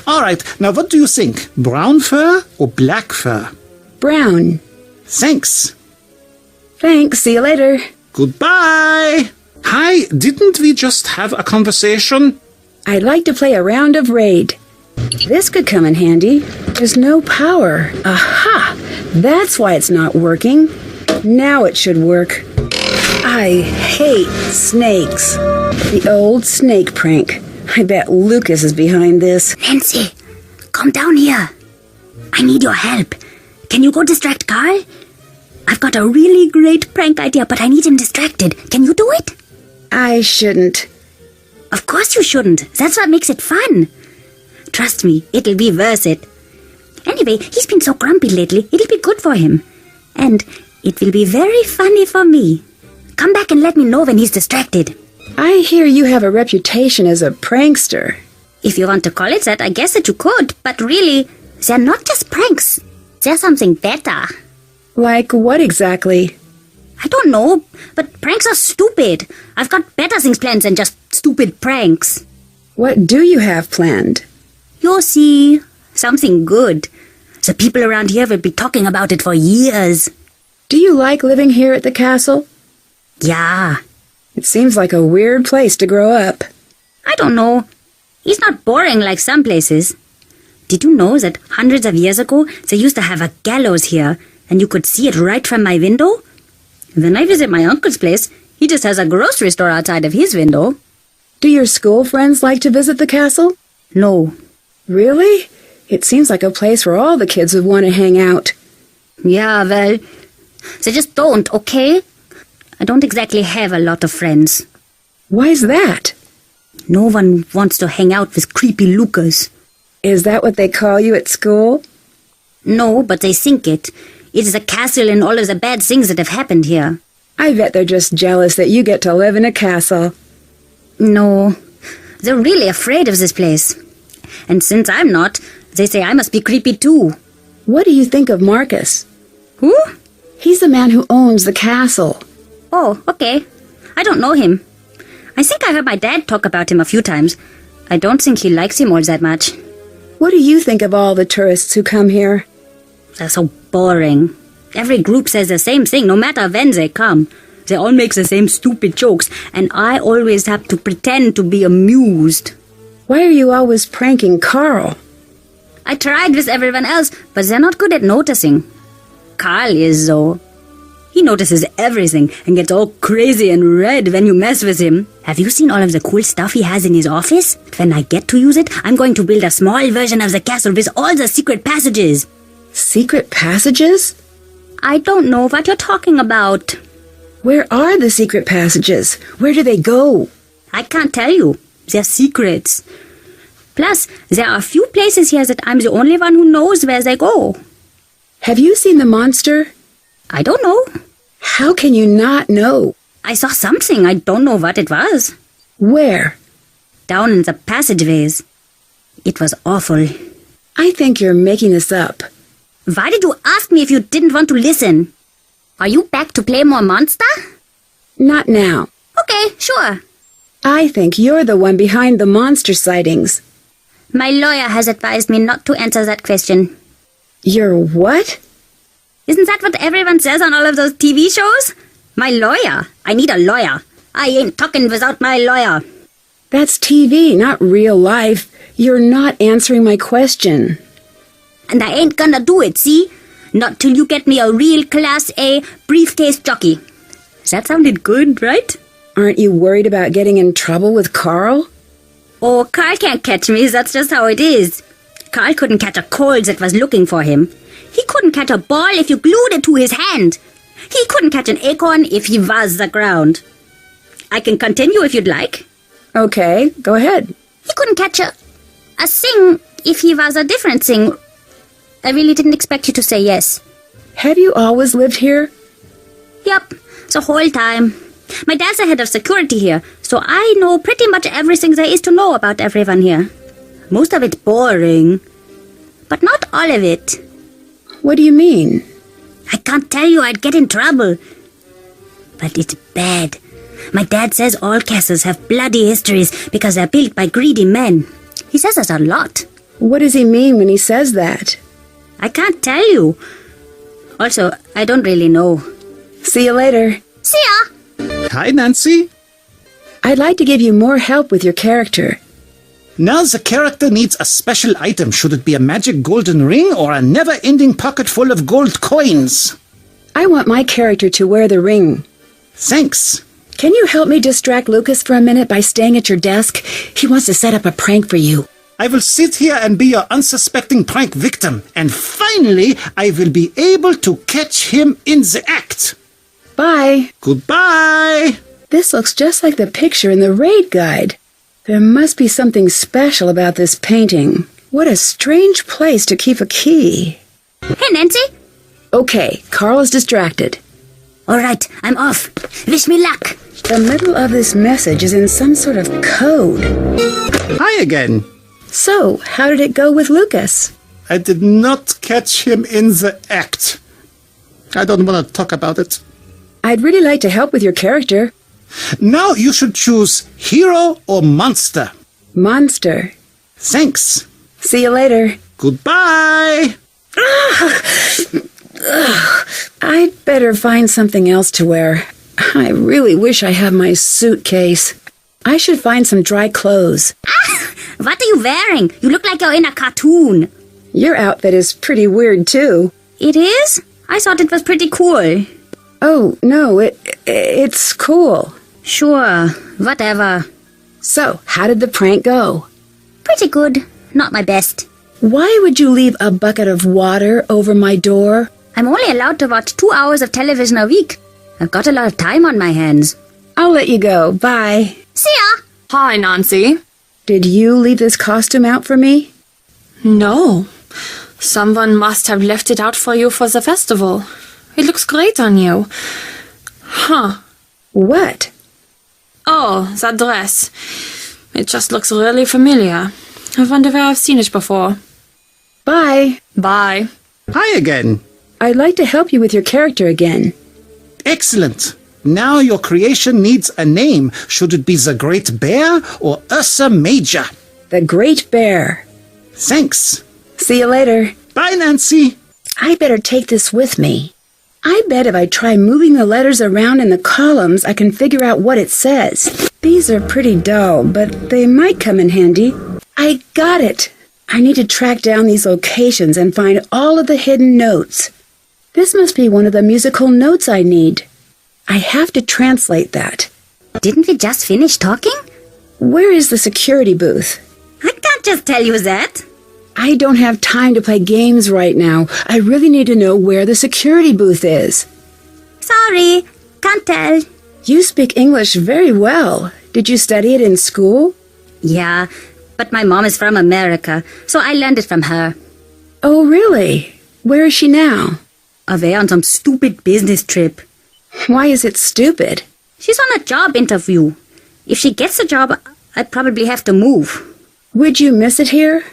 All right, now what do you think? Brown fur or black fur? Brown. Thanks. Thanks. See you later. Goodbye. Hi, didn't we just have a conversation? I'd like to play a round of Raid. This could come in handy. There's no power. Aha! That's why it's not working. Now it should work. I hate snakes. The old snake prank. I bet Lucas is behind this. Nancy, come down here. I need your help. Can you go distract Carl? I've got a really great prank idea, but I need him distracted. Can you do it? I shouldn't. Of course you shouldn't. That's what makes it fun. Trust me, it'll be worth it. Anyway, he's been so grumpy lately, it'll be good for him. And it will be very funny for me. Come back and let me know when he's distracted. I hear you have a reputation as a prankster. If you want to call it that, I guess that you could. But really, they're not just pranks. They're something better. Like what exactly? I don't know, but pranks are stupid. I've got better things planned than just stupid pranks. What do you have planned? You'll see. Something good. The people around here will be talking about it for years. Do you like living here at the castle? Yeah. It seems like a weird place to grow up. I don't know. It's not boring like some places. Did you know that hundreds of years ago they used to have a gallows here and you could see it right from my window? When I visit my uncle's place, he just has a grocery store outside of his window. Do your school friends like to visit the castle? No. Really? It seems like a place where all the kids would want to hang out. Yeah, well, they just don't, okay? I don't exactly have a lot of friends. Why's that? No one wants to hang out with creepy Lucas. Is that what they call you at school? No, but they think it. It is a castle and all of the bad things that have happened here. I bet they're just jealous that you get to live in a castle. No, they're really afraid of this place. And since I'm not, they say I must be creepy too. What do you think of Marcus? Who? He's the man who owns the castle. Oh, okay. I don't know him. I think I heard my dad talk about him a few times. I don't think he likes him all that much. What do you think of all the tourists who come here? They're so boring. Every group says the same thing, no matter when they come. They all make the same stupid jokes, and I always have to pretend to be amused. Why are you always pranking Carl? I tried with everyone else, but they're not good at noticing. Carl is, though. He notices everything and gets all crazy and red when you mess with him. Have you seen all of the cool stuff he has in his office? When I get to use it, I'm going to build a small version of the castle with all the secret passages. Secret passages? I don't know what you're talking about. Where are the secret passages? Where do they go? I can't tell you. They're secrets. Plus, there are a few places here that I'm the only one who knows where they go. Have you seen the monster? I don't know. How can you not know? I saw something. I don't know what it was. Where? Down in the passageways. It was awful. I think you're making this up. Why did you ask me if you didn't want to listen? Are you back to play more monster? Not now. Okay, sure. I think you're the one behind the monster sightings. My lawyer has advised me not to answer that question. Your what? Isn't that what everyone says on all of those TV shows? My lawyer. I need a lawyer. I ain't talking without my lawyer. That's TV, not real life. You're not answering my question. And I ain't gonna do it, see? Not till you get me a real Class A briefcase jockey. That sounded good, right? Aren't you worried about getting in trouble with Carl? Oh, Carl can't catch me. That's just how it is. Carl couldn't catch a cold that was looking for him. He couldn't catch a ball if you glued it to his hand. He couldn't catch an acorn if he was the ground. I can continue if you'd like. Okay, go ahead. He couldn't catch a thing if he was a different thing. I really didn't expect you to say yes. Have you always lived here? Yup, the whole time. My dad's the head of security here, so I know pretty much everything there is to know about everyone here. Most of it's boring, but not all of it. What do you mean? I can't tell you, I'd get in trouble. But it's bad. My dad says all castles have bloody histories because they're built by greedy men. He says that a lot. What does he mean when he says that? I can't tell you. Also, I don't really know. See you later. See ya! Hi, Nancy. I'd like to give you more help with your character. Now the character needs a special item. Should it be a magic golden ring or a never-ending pocket full of gold coins? I want my character to wear the ring. Thanks. Can you help me distract Lucas for a minute by staying at your desk? He wants to set up a prank for you. I will sit here and be your unsuspecting prank victim. And finally, I will be able to catch him in the act. Bye. Goodbye. This looks just like the picture in the raid guide. There must be something special about this painting. What a strange place to keep a key. Hey, Nancy. Okay, Carl is distracted. All right, I'm off. Wish me luck. The middle of this message is in some sort of code. Hi again. So, how did it go with Lucas? I did not catch him in the act. I don't want to talk about it. I'd really like to help with your character. Now you should choose hero or monster. Monster. Thanks. See you later. Goodbye. I'd better find something else to wear. I really wish I had my suitcase. I should find some dry clothes. What are you wearing? You look like you're in a cartoon. Your outfit is pretty weird, too. It is? I thought it was pretty cool. Oh, no, it's cool. Sure, whatever. So, how did the prank go? Pretty good. Not my best. Why would you leave a bucket of water over my door? I'm only allowed to watch 2 hours of television a week. I've got a lot of time on my hands. I'll let you go. Bye. See ya! Hi, Nancy. Did you leave this costume out for me? No. Someone must have left it out for you for the festival. It looks great on you. Huh. What? Oh, that dress. It just looks really familiar. I wonder where I've seen it before. Bye. Bye. Hi again. I'd like to help you with your character again. Excellent. Now your creation needs a name. Should it be the Great Bear or Ursa Major? The Great Bear. Thanks. See you later. Bye, Nancy. I better take this with me. I bet if I try moving the letters around in the columns, I can figure out what it says. These are pretty dull, but they might come in handy. I got it. I need to track down these locations and find all of the hidden notes. This must be one of the musical notes I need. I have to translate that. Didn't we just finish talking? Where is the security booth? I can't just tell you that. I don't have time to play games right now. I really need to know where the security booth is. Sorry, can't tell. You speak English very well. Did you study it in school? Yeah, but my mom is from America, so I learned it from her. Oh, really? Where is she now? Away on some stupid business trip. Why is it stupid? She's on a job interview. If she gets a job, I'd probably have to move. Would you miss it here?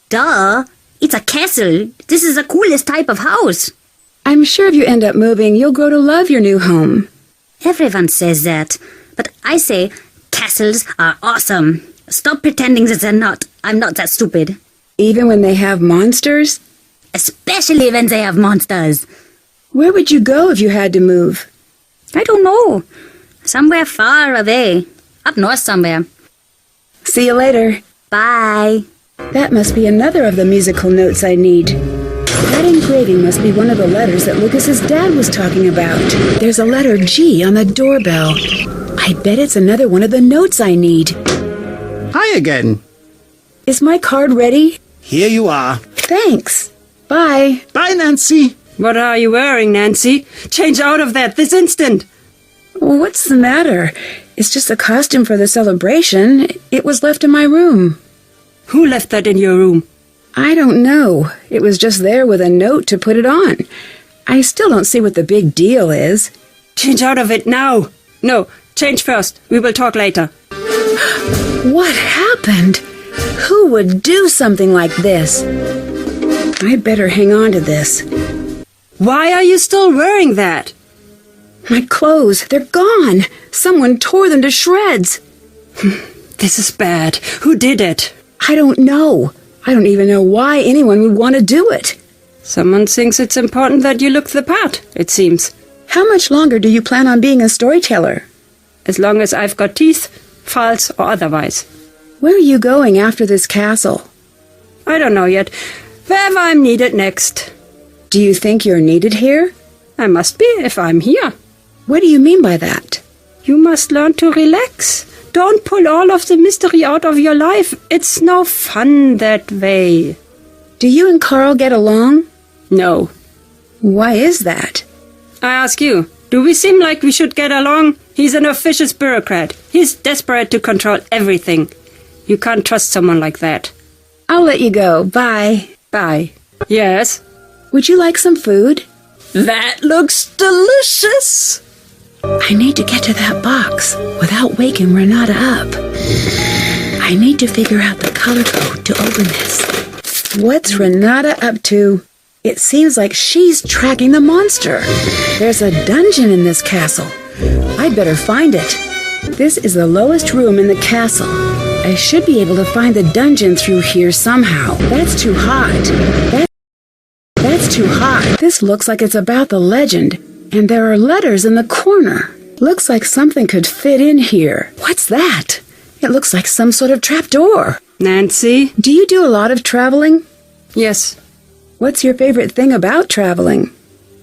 Duh! It's a castle. This is the coolest type of house. I'm sure if you end up moving, you'll grow to love your new home. Everyone says that, but I say castles are awesome. Stop pretending that they're not. I'm not that stupid. Even when they have monsters? Especially when they have monsters. Where would you go if you had to move? I don't know. Somewhere far away. Up north somewhere. See you later. Bye. That must be another of the musical notes I need. That engraving must be one of the letters that Lucas's dad was talking about. There's a letter G on the doorbell. I bet it's another one of the notes I need. Hi again. Is my card ready? Here you are. Thanks. Bye. Bye, Nancy. What are you wearing, Nancy? Change out of that this instant! What's the matter? It's just a costume for the celebration. It was left in my room. Who left that in your room? I don't know. It was just there with a note to put it on. I still don't see what the big deal is. Change out of it now! No, change first. We will talk later. What happened? Who would do something like this? I'd better hang on to this. Why are you still wearing that? My clothes, they're gone. Someone tore them to shreds. This is bad. Who did it? I don't know. I don't even know why anyone would want to do it. Someone thinks it's important that you look the part, it seems. How much longer do you plan on being a storyteller? As long as I've got teeth, false or otherwise. Where are you going after this castle? I don't know yet. Wherever I'm needed next. Do you think you're needed here? I must be if I'm here. What do you mean by that? You must learn to relax. Don't pull all of the mystery out of your life. It's no fun that way. Do you and Carl get along? No. Why is that? I ask you, do we seem like we should get along? He's an officious bureaucrat. He's desperate to control everything. You can't trust someone like that. I'll let you go. Bye. Bye. Yes? Would you like some food? That looks delicious. I need to get to that box without waking Renata up. I need to figure out the color code to open this. What's Renata up to? It seems like she's tracking the monster. There's a dungeon in this castle. I'd better find it. This is the lowest room in the castle. I should be able to find the dungeon through here somehow. That's too hot. That's too hot. This looks like it's about the legend, and there are letters in the corner. Looks like something could fit in here. What's that? It looks like some sort of trapdoor. Nancy? Do you do a lot of traveling? Yes. What's your favorite thing about traveling?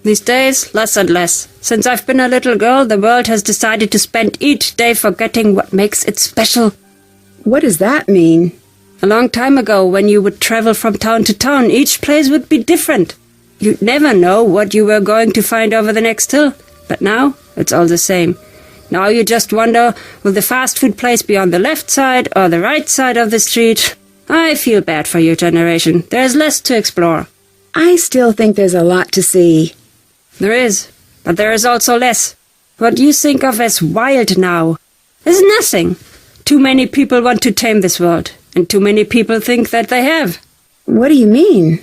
These days, less and less. Since I've been a little girl, the world has decided to spend each day forgetting what makes it special. What does that mean? A long time ago, when you would travel from town to town, each place would be different. You'd never know what you were going to find over the next hill. But now, it's all the same. Now you just wonder, will the fast food place be on the left side or the right side of the street? I feel bad for your generation. There's less to explore. I still think there's a lot to see. There is, but there is also less. What you think of as wild now is nothing. Too many people want to tame this world, and too many people think that they have. What do you mean?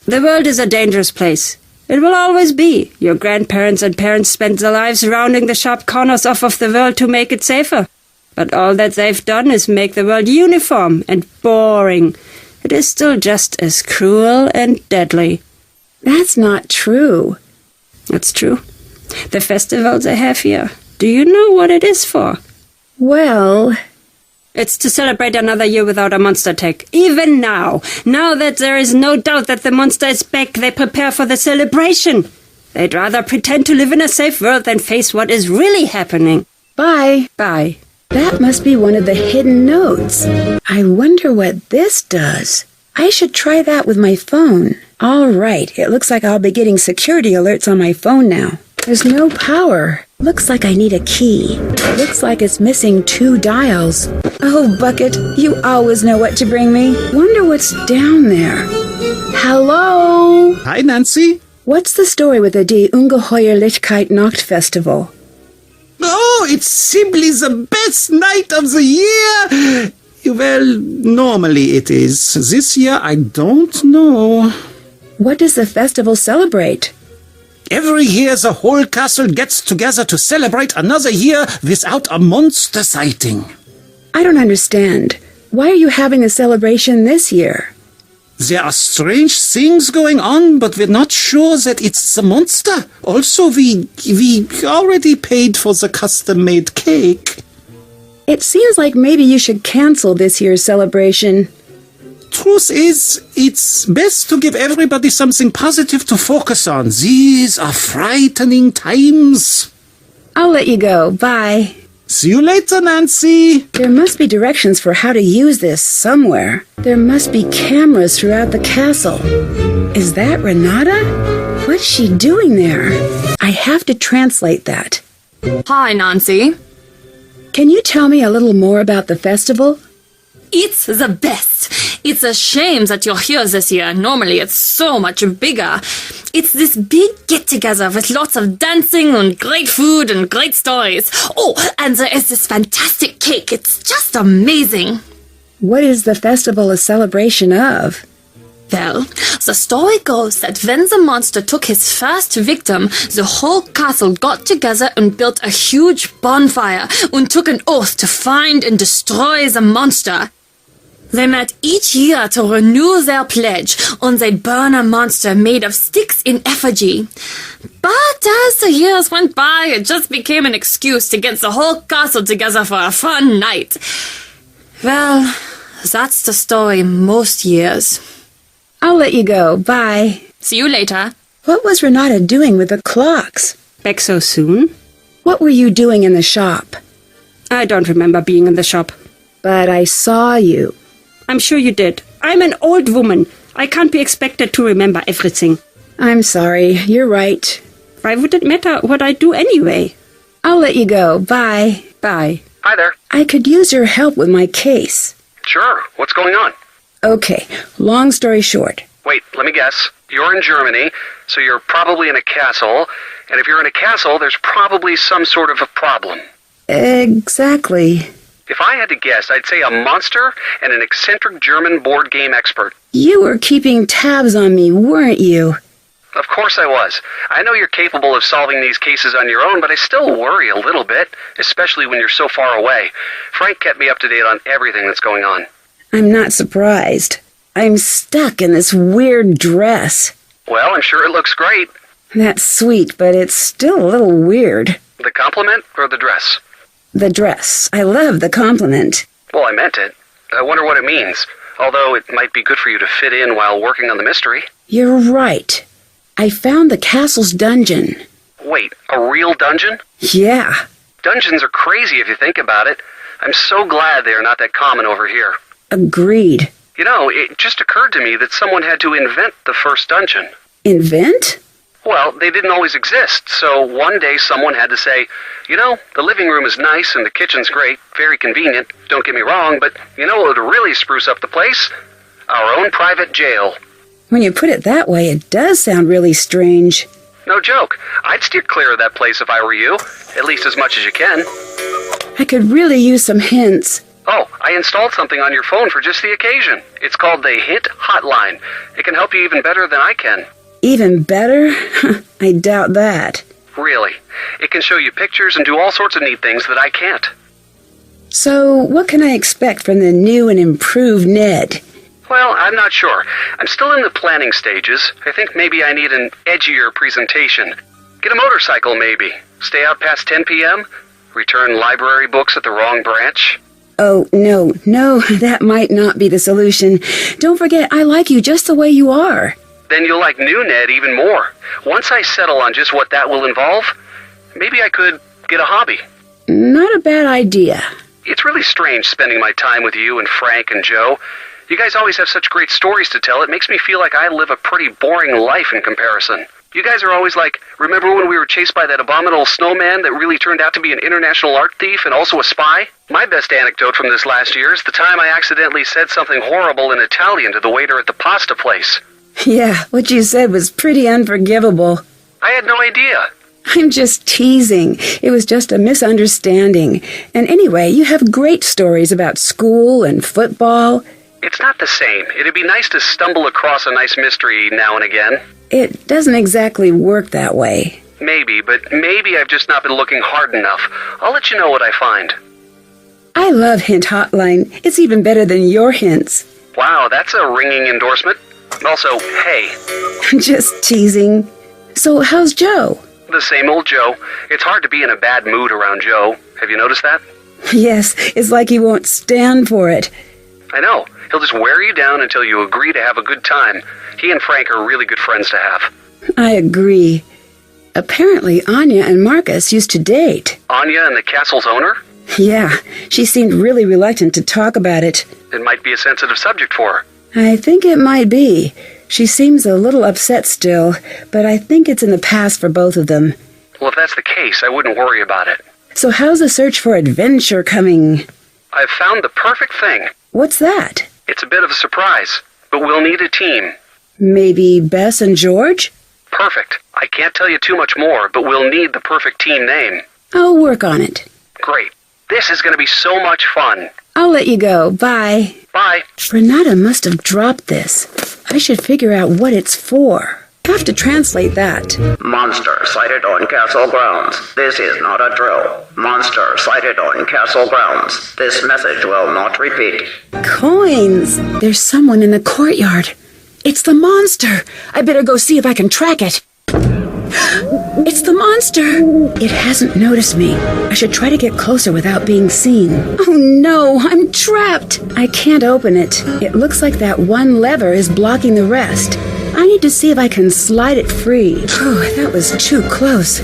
The world is a dangerous place. It will always be. Your grandparents and parents spent their lives rounding the sharp corners off of the world to make it safer. But all that they've done is make the world uniform and boring. It is still just as cruel and deadly. That's not true. That's true. The festival they have here, do you know what it is for? Well, it's to celebrate another year without a monster attack. Even now that there is no doubt that the monster is back, they prepare for the celebration. They'd rather pretend to live in a safe world than face what is really happening. bye. Bye. That must be one of the hidden notes. I wonder what this does. I should try that with my phone. All right, it looks like I'll be getting security alerts on my phone now. There's no power. Looks like I need a key. Looks like it's missing 2 dials. Oh, Bucket, you always know what to bring me. Wonder what's down there. Hello? Hi, Nancy. What's the story with the Die Ungeheuerlichkeit Nacht Festival? Oh, it's simply the best night of the year. Well, normally it is. This year, I don't know. What does the festival celebrate? Every year, the whole castle gets together to celebrate another year without a monster sighting. I don't understand. Why are you having a celebration this year? There are strange things going on, but we're not sure that it's the monster. Also, we already paid for the custom-made cake. It seems like maybe you should cancel this year's celebration. truth is, it's best to give everybody something positive to focus on. These are frightening times. I'll let you go. Bye. See you later, Nancy. There must be directions for how to use this somewhere. There must be cameras throughout the castle. Is that Renata? What's she doing there? I have to translate that. Hi, Nancy. Can you tell me a little more about the festival? It's the best. It's a shame that you're here this year. Normally it's so much bigger. It's this big get-together with lots of dancing and great food and great stories. Oh, and there is this fantastic cake. It's just amazing. What is the festival a celebration of? Well, the story goes that when the monster took his first victim, the whole castle got together and built a huge bonfire and took an oath to find and destroy the monster. They met each year to renew their pledge, and they'd burn a monster made of sticks in effigy. But as the years went by, it just became an excuse to get the whole castle together for a fun night. Well, that's the story most years. I'll let you go. Bye. See you later. What was Renata doing with the clocks? Back so soon? What were you doing in the shop? I don't remember being in the shop. But I saw you. I'm sure you did. I'm an old woman. I can't be expected to remember everything. I'm sorry. You're right. Why would it matter what I do anyway? I'll let you go. Bye. Bye. Hi there. I could use your help with my case. Sure. What's going on? Okay, long story short. Wait, let me guess. You're in Germany, so you're probably in a castle. And if you're in a castle, there's probably some sort of a problem. Exactly. If I had to guess, I'd say a monster and an eccentric German board game expert. You were keeping tabs on me, weren't you? Of course I was. I know you're capable of solving these cases on your own, but I still worry a little bit, especially when you're so far away. Frank kept me up to date on everything that's going on. I'm not surprised. I'm stuck in this weird dress. Well, I'm sure it looks great. That's sweet, but it's still a little weird. The compliment or the dress? The dress. I love the compliment. Well, I meant it. I wonder what it means. Although it might be good for you to fit in while working on the mystery. You're right. I found the castle's dungeon. Wait, a real dungeon? Yeah. Dungeons are crazy if you think about it. I'm so glad they are not that common over here. Agreed. You know, it just occurred to me that someone had to invent the first dungeon. Invent? Well, they didn't always exist, so one day someone had to say, you know, the living room is nice and the kitchen's great, very convenient, don't get me wrong, but you know what would really spruce up the place? Our own private jail. When you put it that way, it does sound really strange. No joke. I'd steer clear of that place if I were you, at least as much as you can. I could really use some hints. Oh, I installed something on your phone for just the occasion. It's called the Hint Hotline. It can help you even better than I can. Even better? I doubt that. Really. It can show you pictures and do all sorts of neat things that I can't. So, what can I expect from the new and improved Ned? Well, I'm not sure. I'm still in the planning stages. I think maybe I need an edgier presentation. Get a motorcycle, maybe. Stay out past 10 p.m.? Return library books at the wrong branch? Oh, no, that might not be the solution. Don't forget, I like you just the way you are. Then you'll like new Ned even more. Once I settle on just what that will involve, maybe I could get a hobby. Not a bad idea. It's really strange spending my time with you and Frank and Joe. You guys always have such great stories to tell. It makes me feel like I live a pretty boring life in comparison. You guys are always like, remember when we were chased by that abominable snowman that really turned out to be an international art thief and also a spy? My best anecdote from this last year is the time I accidentally said something horrible in Italian to the waiter at the pasta place. Yeah, what you said was pretty unforgivable. I had no idea. I'm just teasing. It was just a misunderstanding. And anyway, you have great stories about school and football. It's not the same. It'd be nice to stumble across a nice mystery now and again. It doesn't exactly work that way. Maybe, but maybe I've just not been looking hard enough. I'll let you know what I find. I love Hint Hotline. It's even better than your hints. Wow, that's a ringing endorsement. Also, hey. Just teasing. So how's Joe? The same old Joe. It's hard to be in a bad mood around Joe. Have you noticed that? Yes, it's like he won't stand for it. I know. He'll just wear you down until you agree to have a good time. He and Frank are really good friends to have. I agree. Apparently, Anya and Marcus used to date. Anya and the castle's owner? Yeah, she seemed really reluctant to talk about it. It might be a sensitive subject for her. I think it might be. She seems a little upset still, but I think it's in the past for both of them. Well, if that's the case, I wouldn't worry about it. So how's the search for adventure coming? I've found the perfect thing. What's that? It's a bit of a surprise, but we'll need a team. Maybe Bess and George? Perfect. I can't tell you too much more, but we'll need the perfect team name. I'll work on it. Great. This is going to be so much fun. I'll let you go. Bye. Bye. Renata must have dropped this. I should figure out what it's for. Have to translate that. Monster sighted on castle grounds. This is not a drill. Monster sighted on castle grounds. This message will not repeat. Coins! There's someone in the courtyard. It's the monster. I better go see if I can track it. It's the monster. It hasn't noticed me. I should try to get closer without being seen. Oh no, I'm trapped. I can't open it. It looks like that one lever is blocking the rest. I need to see if I can slide it free. Oh, that was too close.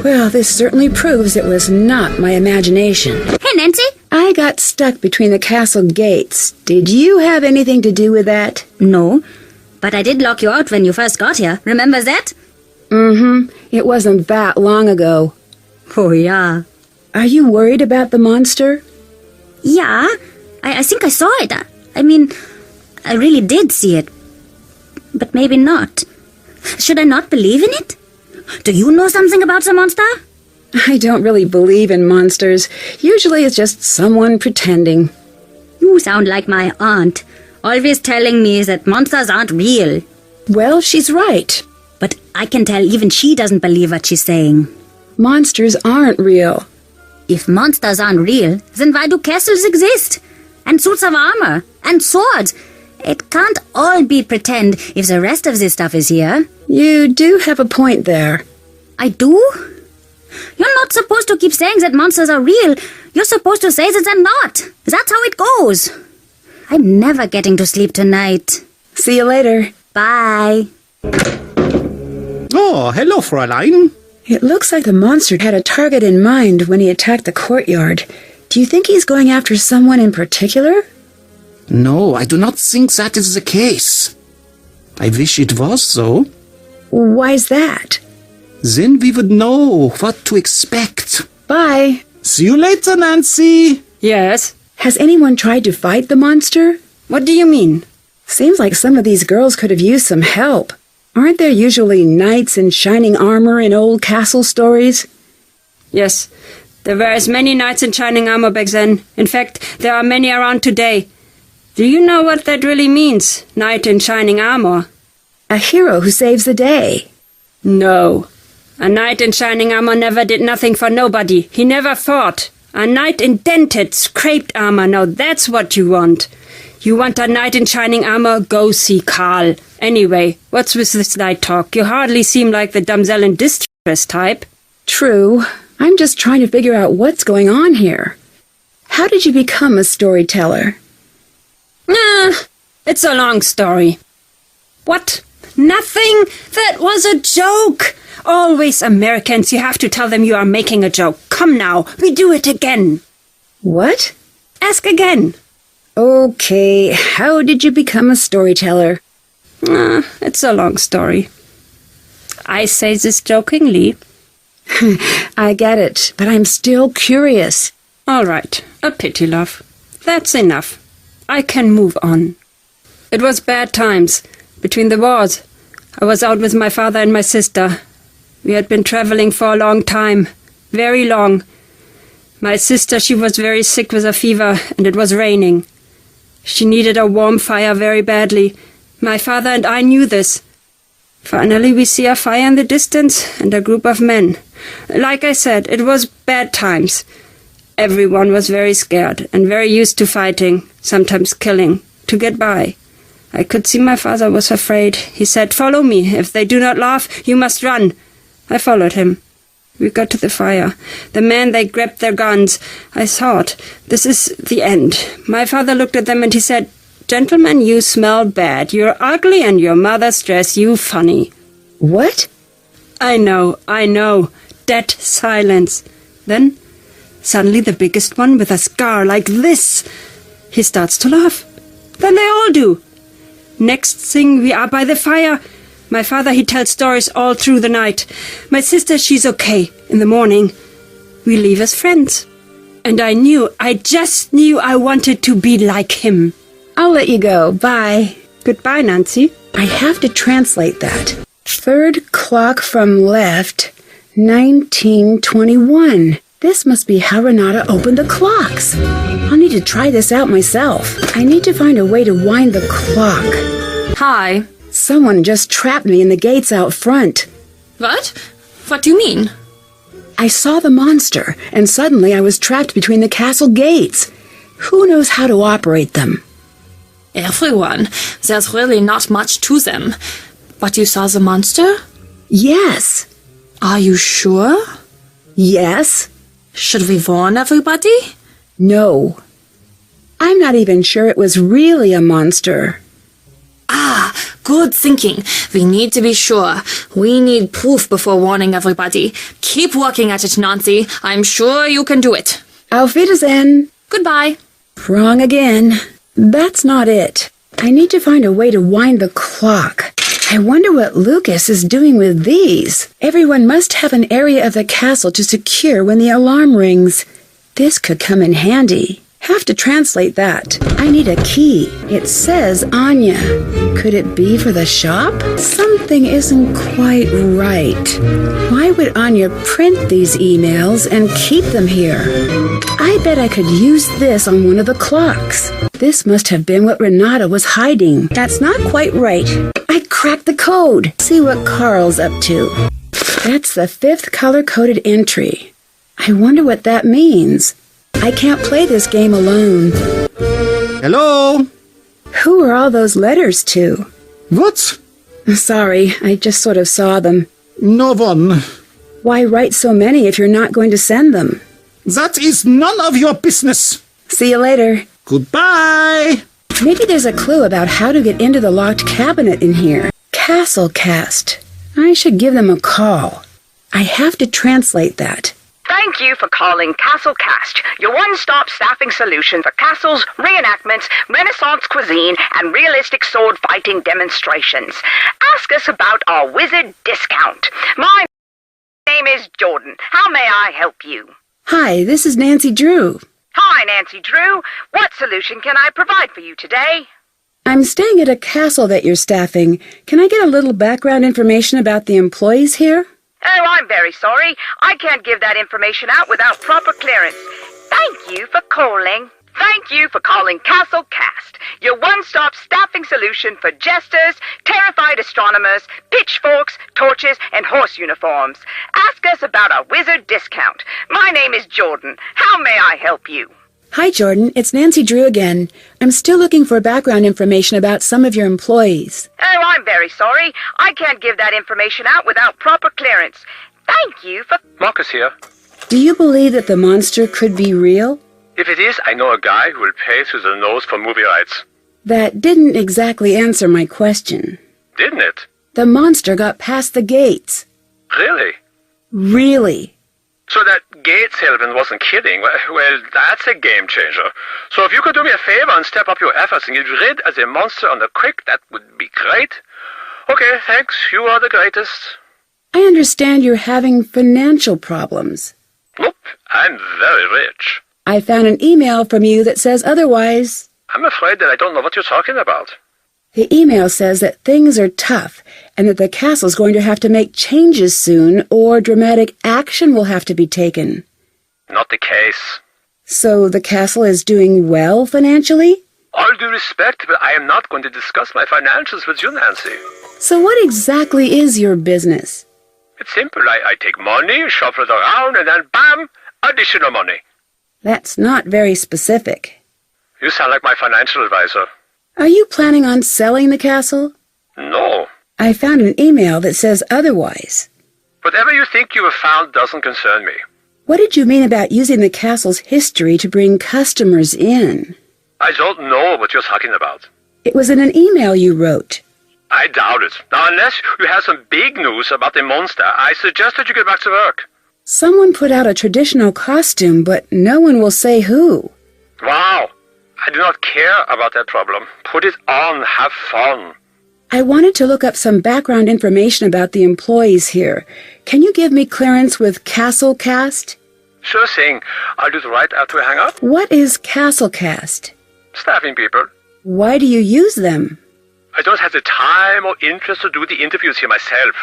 Well, this certainly proves it was not my imagination. Hey, Nancy. I got stuck between the castle gates. Did you have anything to do with that? No, but I did lock you out when you first got here. Remember that? Mm-hmm. It wasn't that long ago. Oh, yeah. Are you worried about the monster? Yeah, I think I saw it. I mean, I really did see it. But maybe not. Should I not believe in it? Do you know something about the monster? I don't really believe in monsters. Usually it's just someone pretending. You sound like my aunt, always telling me that monsters aren't real. Well, she's right. But I can tell even she doesn't believe what she's saying. Monsters aren't real. If monsters aren't real, then why do castles exist? And suits of armor? And swords? It can't all be pretend if the rest of this stuff is here. You do have a point there. I do? You're not supposed to keep saying that monsters are real. You're supposed to say that they're not. That's how it goes. I'm never getting to sleep tonight. See you later. Bye. Oh, hello, Fräulein. It looks like the monster had a target in mind when he attacked the courtyard. Do you think he's going after someone in particular? No, I do not think that is the case. I wish it was so. Why's that? Then we would know what to expect. Bye. See you later, Nancy. Yes? Has anyone tried to fight the monster? What do you mean? Seems like some of these girls could have used some help. Aren't there usually knights in shining armor in old castle stories? Yes. There were as many knights in shining armor back then. In fact, there are many around today. Do you know what that really means, knight in shining armor? A hero who saves the day. No. A knight in shining armor never did nothing for nobody. He never fought. A knight in dented, scraped armor. Now that's what you want. You want a knight in shining armor? Go see Karl. Anyway, what's with this night talk? You hardly seem like the damsel in distress type. True. I'm just trying to figure out what's going on here. How did you become a storyteller? It's a long story. What? Nothing? That was a joke. Always Americans, you have to tell them you are making a joke. Come now, we do it again. What? Ask again. Okay, how did you become a storyteller? It's a long story. I say this jokingly. I get it, but I'm still curious. All right, a pity, love. That's enough. I can move on. It was bad times. Between the wars, I was out with my father and my sister. We had been traveling for a long time. Very long. My sister, she was very sick with a fever, and it was raining. She needed a warm fire very badly. My father and I knew this. Finally, we see a fire in the distance and a group of men. Like I said, it was bad times. Everyone was very scared and very used to fighting, sometimes killing, to get by. I could see my father was afraid. He said, "Follow me. If they do not laugh, you must run." I followed him. We got to the fire. The men, they grabbed their guns. I thought, this is the end. My father looked at them and he said, Gentlemen, you smell bad. You're ugly and your mother's dress you funny. What? I know. Dead silence. Then, suddenly the biggest one with a scar like this. He starts to laugh. Then they all do. Next thing, we are by the fire. My father, he tells stories all through the night. My sister, she's okay. In the morning, we leave as friends. And I just knew I wanted to be like him. I'll let you go. Bye. Goodbye, Nancy. I have to translate that. Third clock from left, 1921. This must be how Renata opened the clocks. I'll need to try this out myself. I need to find a way to wind the clock. Hi. Someone just trapped me in the gates out front. What? What do you mean? I saw the monster, and suddenly I was trapped between the castle gates. Who knows how to operate them? Everyone. There's really not much to them. But you saw the monster? Yes. Are you sure? Yes. Should we warn everybody? No. I'm not even sure it was really a monster. Ah, good thinking. We need to be sure. We need proof before warning everybody. Keep working at it, Nancy. I'm sure you can do it. Auf Wiedersehen. Goodbye. Wrong again. That's not it. I need to find a way to wind the clock. I wonder what Lucas is doing with these. Everyone must have an area of the castle to secure when the alarm rings. This could come in handy. Have to translate that. I need a key. It says Anya. Could it be for the shop? Something isn't quite right. Why would Anya print these emails and keep them here? I bet I could use this on one of the clocks. This must have been what Renata was hiding. That's not quite right. I cracked the code. See what Carl's up to. That's the 5th color-coded entry. I wonder what that means. I can't play this game alone. Hello? Who are all those letters to? What? Sorry, I just sort of saw them. No one. Why write so many if you're not going to send them? That is none of your business. See you later. Goodbye. Maybe there's a clue about how to get into the locked cabinet in here. Castlecast. I should give them a call. I have to translate that. Thank you for calling Castlecast, your one-stop staffing solution for castles, reenactments, Renaissance cuisine, and realistic sword-fighting demonstrations. Ask us about our wizard discount. My name is Jordan. How may I help you? Hi, this is Nancy Drew. Hi, Nancy Drew. What solution can I provide for you today? I'm staying at a castle that you're staffing. Can I get a little background information about the employees here? Oh, I'm very sorry. I can't give that information out without proper clearance. Thank you for calling. Thank you for calling Castlecast, your one-stop staffing solution for jesters, terrified astronomers, pitchforks, torches, and horse uniforms. Ask us about our wizard discount. My name is Jordan. How may I help you? Hi, Jordan. It's Nancy Drew again. I'm still looking for background information about some of your employees. Oh, I'm very sorry. I can't give that information out without proper clearance. Thank you for... Marcus here. Do you believe that the monster could be real? If it is, I know a guy who will pay through the nose for movie rights. That didn't exactly answer my question. Didn't it? The monster got past the gates. Really? Really? So that gate salesman wasn't kidding. Well, that's a game changer. So if you could do me a favor and step up your efforts and get rid of the monster on the quick, that would be great. Okay, thanks. You are the greatest. I understand you're having financial problems. Nope, I'm very rich. I found an email from you that says otherwise. I'm afraid that I don't know what you're talking about. The email says that things are tough and that the castle's going to have to make changes soon or dramatic action will have to be taken. Not the case. So the castle is doing well financially? All due respect, but I am not going to discuss my financials with you, Nancy. So what exactly is your business? It's simple. I take money, shuffle it around, and then bam, additional money. That's not very specific. You sound like my financial advisor. Are you planning on selling the castle? No. I found an email that says otherwise. Whatever you think you have found doesn't concern me. What did you mean about using the castle's history to bring customers in? I don't know what you're talking about. It was in an email you wrote. I doubt it. Now, unless you have some big news about the monster, I suggest that you get back to work. Someone put out a traditional costume, but no one will say who. Wow. I do not care about that problem. Put it on. Have fun. I wanted to look up some background information about the employees here. Can you give me clearance with Castlecast? Sure thing. I'll do it right after we hang up. What is Castlecast? Staffing people. Why do you use them? I don't have the time or interest to do the interviews here myself.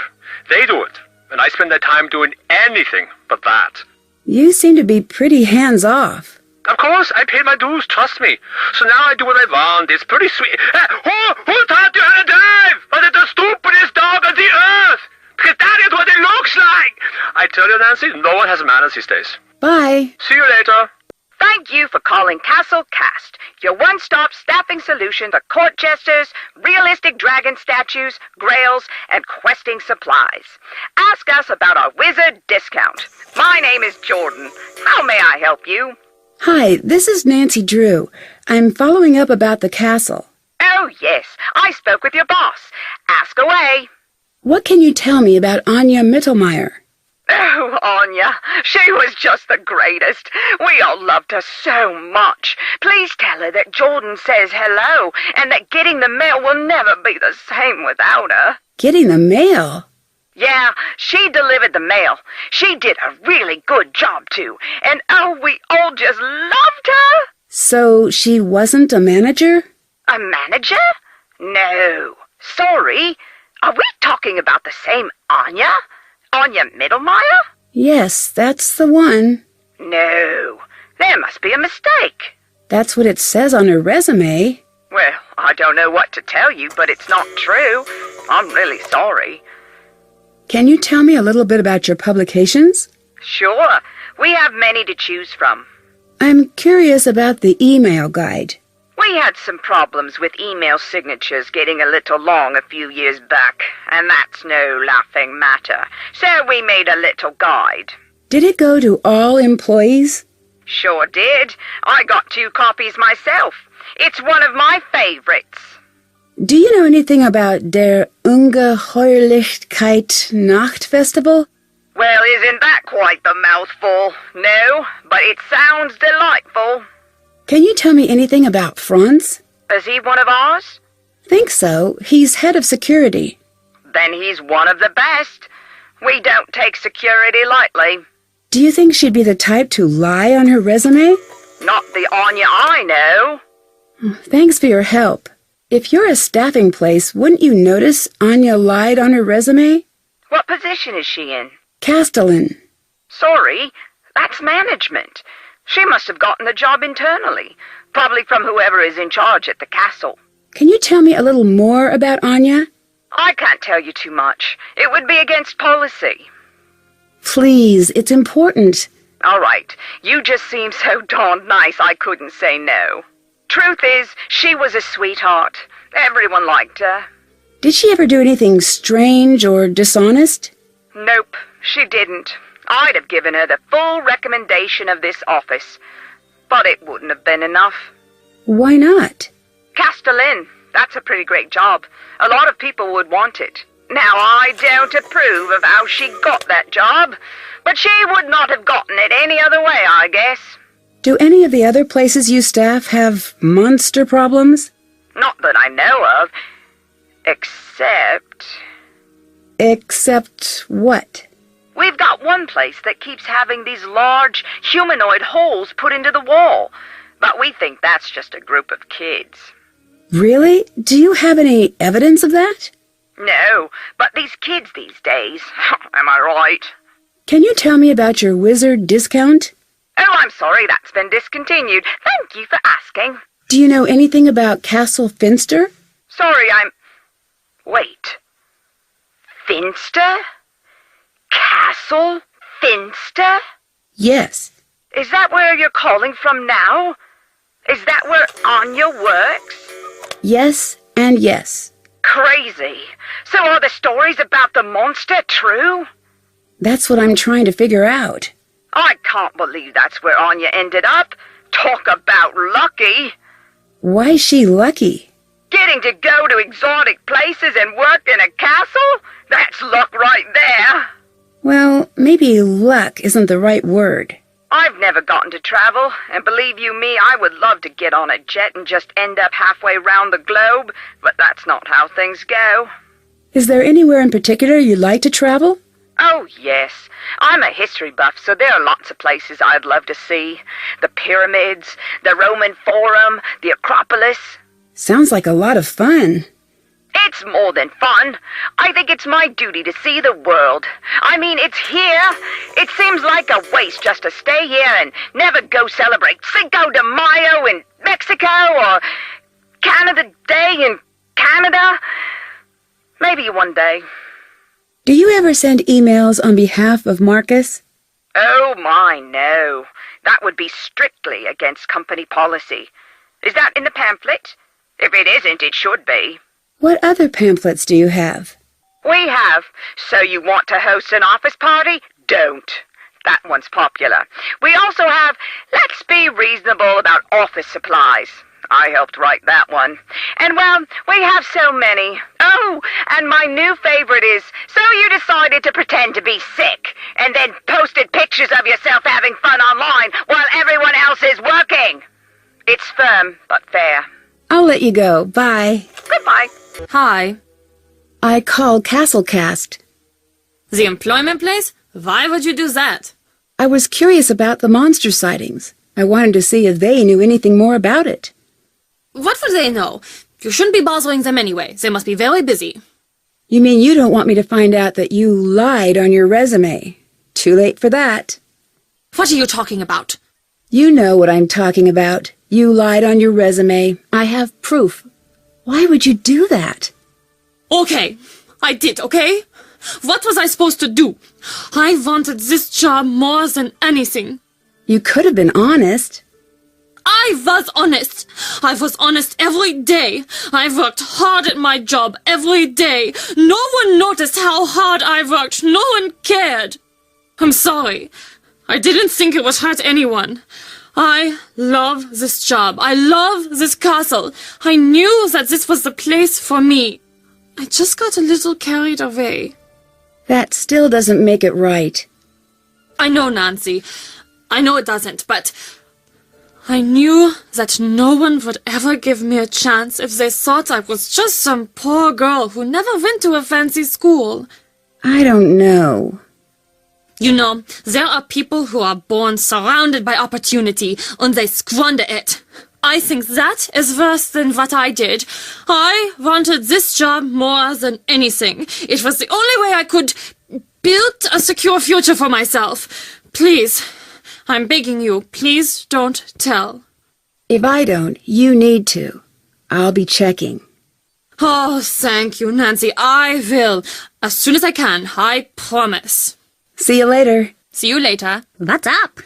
They do it, and I spend their time doing anything but that. You seem to be pretty hands-off. Of course, I paid my dues, trust me. So now I do what I want. It's pretty sweet. Who taught you how to drive? Was it the stupidest dog on the earth? Because that is what it looks like. I tell you, Nancy, no one has manners these days. Bye. See you later. Thank you for calling Castle Cast, your one-stop staffing solution for court jesters, realistic dragon statues, grails, and questing supplies. Ask us about our wizard discount. My name is Jordan. How may I help you? Hi, this is Nancy Drew. I'm following up about the castle. Oh, yes, I spoke with your boss. Ask away. What can you tell me about Anya Mittelmeier? Oh, Anya, she was just the greatest. We all loved her so much. Please tell her that Jordan says hello, and that getting the mail will never be the same without her. Getting the mail? Yeah, she delivered the mail. She did a really good job, too. And oh, we all just loved her. So she wasn't a manager? A manager? No. Sorry. Are we talking about the same Anya? Anya Mittelmeier? Yes, that's the one. No. There must be a mistake. That's what it says on her resume. Well, I don't know what to tell you, but it's not true. I'm really sorry. Can you tell me a little bit about your publications? Sure. We have many to choose from. I'm curious about the email guide. We had some problems with email signatures getting a little long a few years back, and that's no laughing matter. So we made a little guide. Did it go to all employees? Sure did. I got 2 copies myself. It's one of my favorites. Do you know anything about der Ungeheuerlichkeit Nachtfestival? Well, isn't that quite the mouthful? No, but it sounds delightful. Can you tell me anything about Franz? Is he one of ours? Think so. He's head of security. Then he's one of the best. We don't take security lightly. Do you think she'd be the type to lie on her resume? Not the Anya I know. Thanks for your help. If you're a staffing place, wouldn't you notice Anya lied on her resume? What position is she in? Castellan. Sorry, that's management. She must have gotten the job internally, probably from whoever is in charge at the castle. Can you tell me a little more about Anya? I can't tell you too much. It would be against policy. Please, it's important. All right, you just seem so darned nice I couldn't say no. Truth is, she was a sweetheart. Everyone liked her. Did she ever do anything strange or dishonest? Nope, she didn't. I'd have given her the full recommendation of this office. But it wouldn't have been enough. Why not? Castellan, that's a pretty great job. A lot of people would want it. Now, I don't approve of how she got that job, but she would not have gotten it any other way, I guess. Do any of the other places you staff have monster problems? Not that I know of, except... Except what? We've got one place that keeps having these large humanoid holes put into the wall, but we think that's just a group of kids. Really? Do you have any evidence of that? No, but these kids these days, am I right? Can you tell me about your wizard discount? Oh, I'm sorry, that's been discontinued. Thank you for asking. Do you know anything about Castle Finster? Sorry, Wait. Finster? Castle Finster? Yes. Is that where you're calling from now? Is that where Anya works? Yes and yes. Crazy. So are the stories about the monster true? That's what I'm trying to figure out. I can't believe that's where Anya ended up. Talk about lucky. Why's she lucky? Getting to go to exotic places and work in a castle? That's luck right there. Well, maybe luck isn't the right word. I've never gotten to travel, and believe you me, I would love to get on a jet and just end up halfway round the globe, but that's not how things go. Is there anywhere in particular you'd like to travel? Oh, yes. I'm a history buff, so there are lots of places I'd love to see. The pyramids, the Roman Forum, the Acropolis. Sounds like a lot of fun. It's more than fun. I think it's my duty to see the world. I mean, it's here. It seems like a waste just to stay here and never go celebrate Cinco de Mayo in Mexico or Canada Day in Canada. Maybe one day. Do you ever send emails on behalf of Marcus? Oh, my, no. That would be strictly against company policy. Is that in the pamphlet? If it isn't, it should be. What other pamphlets do you have? We have. So you want to host an office party? Don't. That one's popular. We also have Let's Be Reasonable About Office Supplies. I helped write that one. And, well, we have so many. Oh, and my new favorite is So You Decided to Pretend to Be Sick, and then posted pictures of yourself having fun online while everyone else is working. It's firm, but fair. I'll let you go. Bye. Goodbye. Hi. I called Castlecast. The employment place? Why would you do that? I was curious about the monster sightings. I wanted to see if they knew anything more about it. What would they know? You shouldn't be bothering them anyway. They must be very busy. You mean you don't want me to find out that you lied on your resume? Too late for that. What are you talking about? You know what I'm talking about. You lied on your resume. I have proof. Why would you do that? Okay, I did, okay? What was I supposed to do? I wanted this job more than anything. You could have been honest. I was honest. I was honest every day. I worked hard at my job every day. No one noticed how hard I worked. No one cared. I'm sorry. I didn't think it would hurt anyone. I love this job. I love this castle. I knew that this was the place for me. I just got a little carried away. That still doesn't make it right. I know, Nancy. I know it doesn't, but I knew that no one would ever give me a chance if they thought I was just some poor girl who never went to a fancy school. I don't know. You know, there are people who are born surrounded by opportunity, and they squander it. I think that is worse than what I did. I wanted this job more than anything. It was the only way I could build a secure future for myself. Please, I'm begging you, please don't tell. If I don't, you need to. I'll be checking. Oh, thank you, Nancy. I will. As soon as I can, I promise. See you later. See you later. What's up?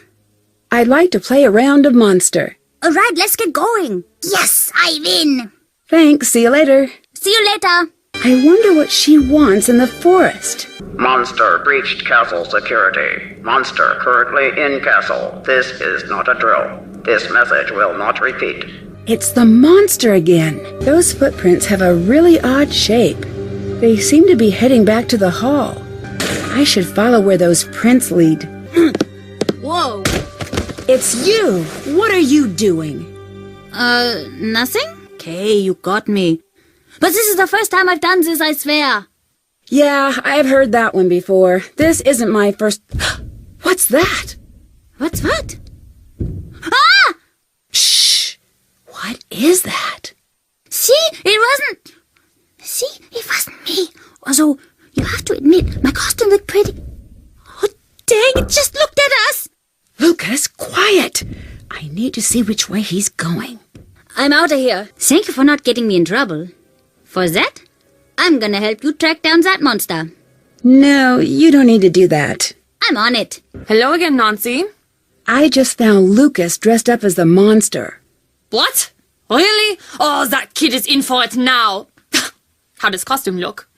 I'd like to play a round of Monster. All right, let's get going. Yes, I win. Thanks. See you later. See you later. I wonder what she wants in the forest. Monster breached castle security. Monster currently in castle. This is not a drill. This message will not repeat. It's the monster again. Those footprints have a really odd shape. They seem to be heading back to the hall. I should follow where those prints lead. Whoa. It's you! What are you doing? Nothing? Okay, you got me. But this is the first time I've done this, I swear. Yeah, I've heard that one before. This isn't my first... What's that? What's what? Ah! Shh! What is that? See, it wasn't me. Also, you have to admit, my costume looked pretty. Oh, dang, it just looked at us. Lucas, quiet! I need to see which way he's going. I'm out of here. Thank you for not getting me in trouble. For that, I'm gonna help you track down that monster. No, you don't need to do that. I'm on it. Hello again, Nancy. I just found Lucas dressed up as the monster. What? Really? Oh, that kid is in for it now. How does costume look?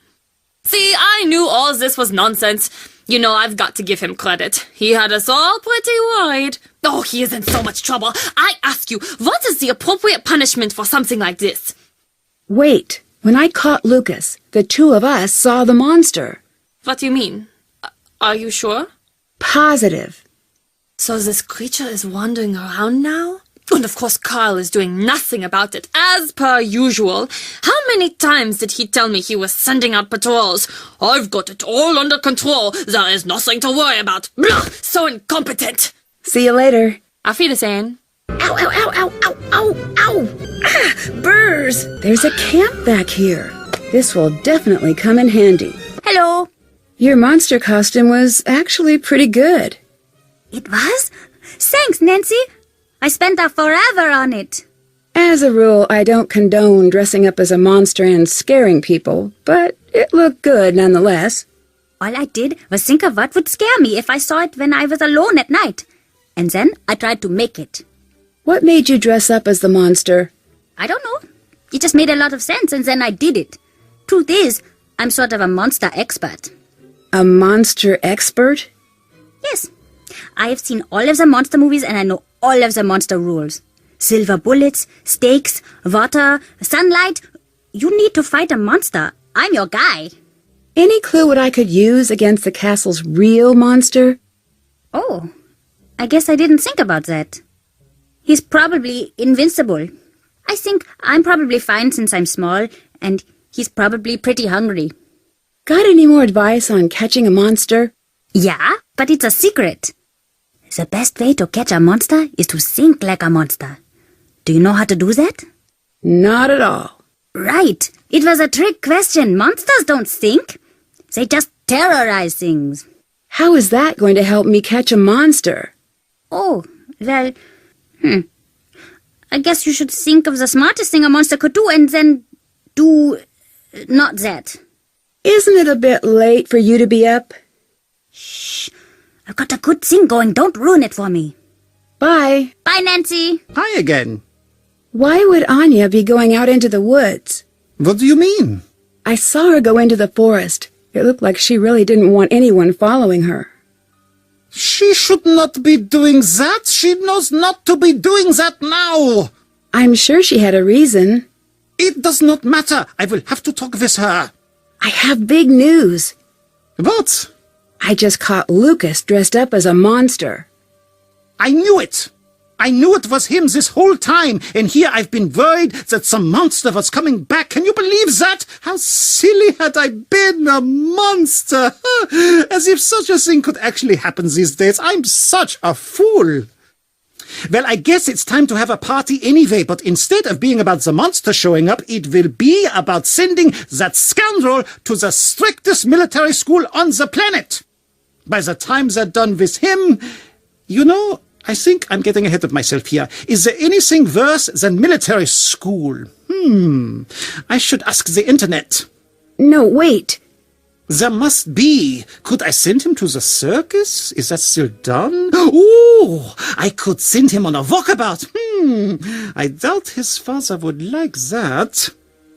See, I knew all this was nonsense. You know, I've got to give him credit. He had us all pretty worried. Oh, he is in so much trouble. I ask you, what is the appropriate punishment for something like this? Wait, when I caught Lucas, the two of us saw the monster. What do you mean? Are you sure? Positive. So this creature is wandering around now? And of course Carl is doing nothing about it, as per usual. How many times did he tell me he was sending out patrols? I've got it all under control. There is nothing to worry about. Blah! So incompetent. See you later. Auf Wiedersehen. Ow, ow, ow, ow, ow, ow, ow! Ah, burrs! There's a camp back here. This will definitely come in handy. Hello. Your monster costume was actually pretty good. It was? Thanks, Nancy. I spent a forever on it. As a rule, I don't condone dressing up as a monster and scaring people, but it looked good nonetheless. All I did was think of what would scare me if I saw it when I was alone at night. And then I tried to make it. What made you dress up as the monster? I don't know. It just made a lot of sense, and then I did it. Truth is, I'm sort of a monster expert. A monster expert? Yes. I have seen all of the monster movies, and I know all of the monster rules. Silver bullets, stakes, water, sunlight. You need to fight a monster. I'm your guy. Any clue what I could use against the castle's real monster? Oh, I guess I didn't think about that. He's probably invincible. I think I'm probably fine since I'm small, and he's probably pretty hungry. Got any more advice on catching a monster? Yeah, but it's a secret. The best way to catch a monster is to think like a monster. Do you know how to do that? Not at all. Right. It was a trick question. Monsters don't think. They just terrorize things. How is that going to help me catch a monster? Oh, well, I guess you should think of the smartest thing a monster could do and then do not that. Isn't it a bit late for you to be up? Shh. I've got a good thing going. Don't ruin it for me. Bye. Bye, Nancy. Hi again. Why would Anya be going out into the woods? What do you mean? I saw her go into the forest. It looked like she really didn't want anyone following her. She should not be doing that. She knows not to be doing that now. I'm sure she had a reason. It does not matter. I will have to talk with her. I have big news. What? I just caught Lucas dressed up as a monster. I knew it. I knew it was him this whole time, and here I've been worried that some monster was coming back. Can you believe that? How silly had I been, a monster! As if such a thing could actually happen these days. I'm such a fool. Well, I guess it's time to have a party anyway, but instead of being about the monster showing up, it will be about sending that scoundrel to the strictest military school on the planet. By the time they're done with him, you know, I think I'm getting ahead of myself here. Is there anything worse than military school? I should ask the internet. No, wait. There must be. Could I send him to the circus? Is that still done? Ooh, I could send him on a walkabout. I doubt his father would like that.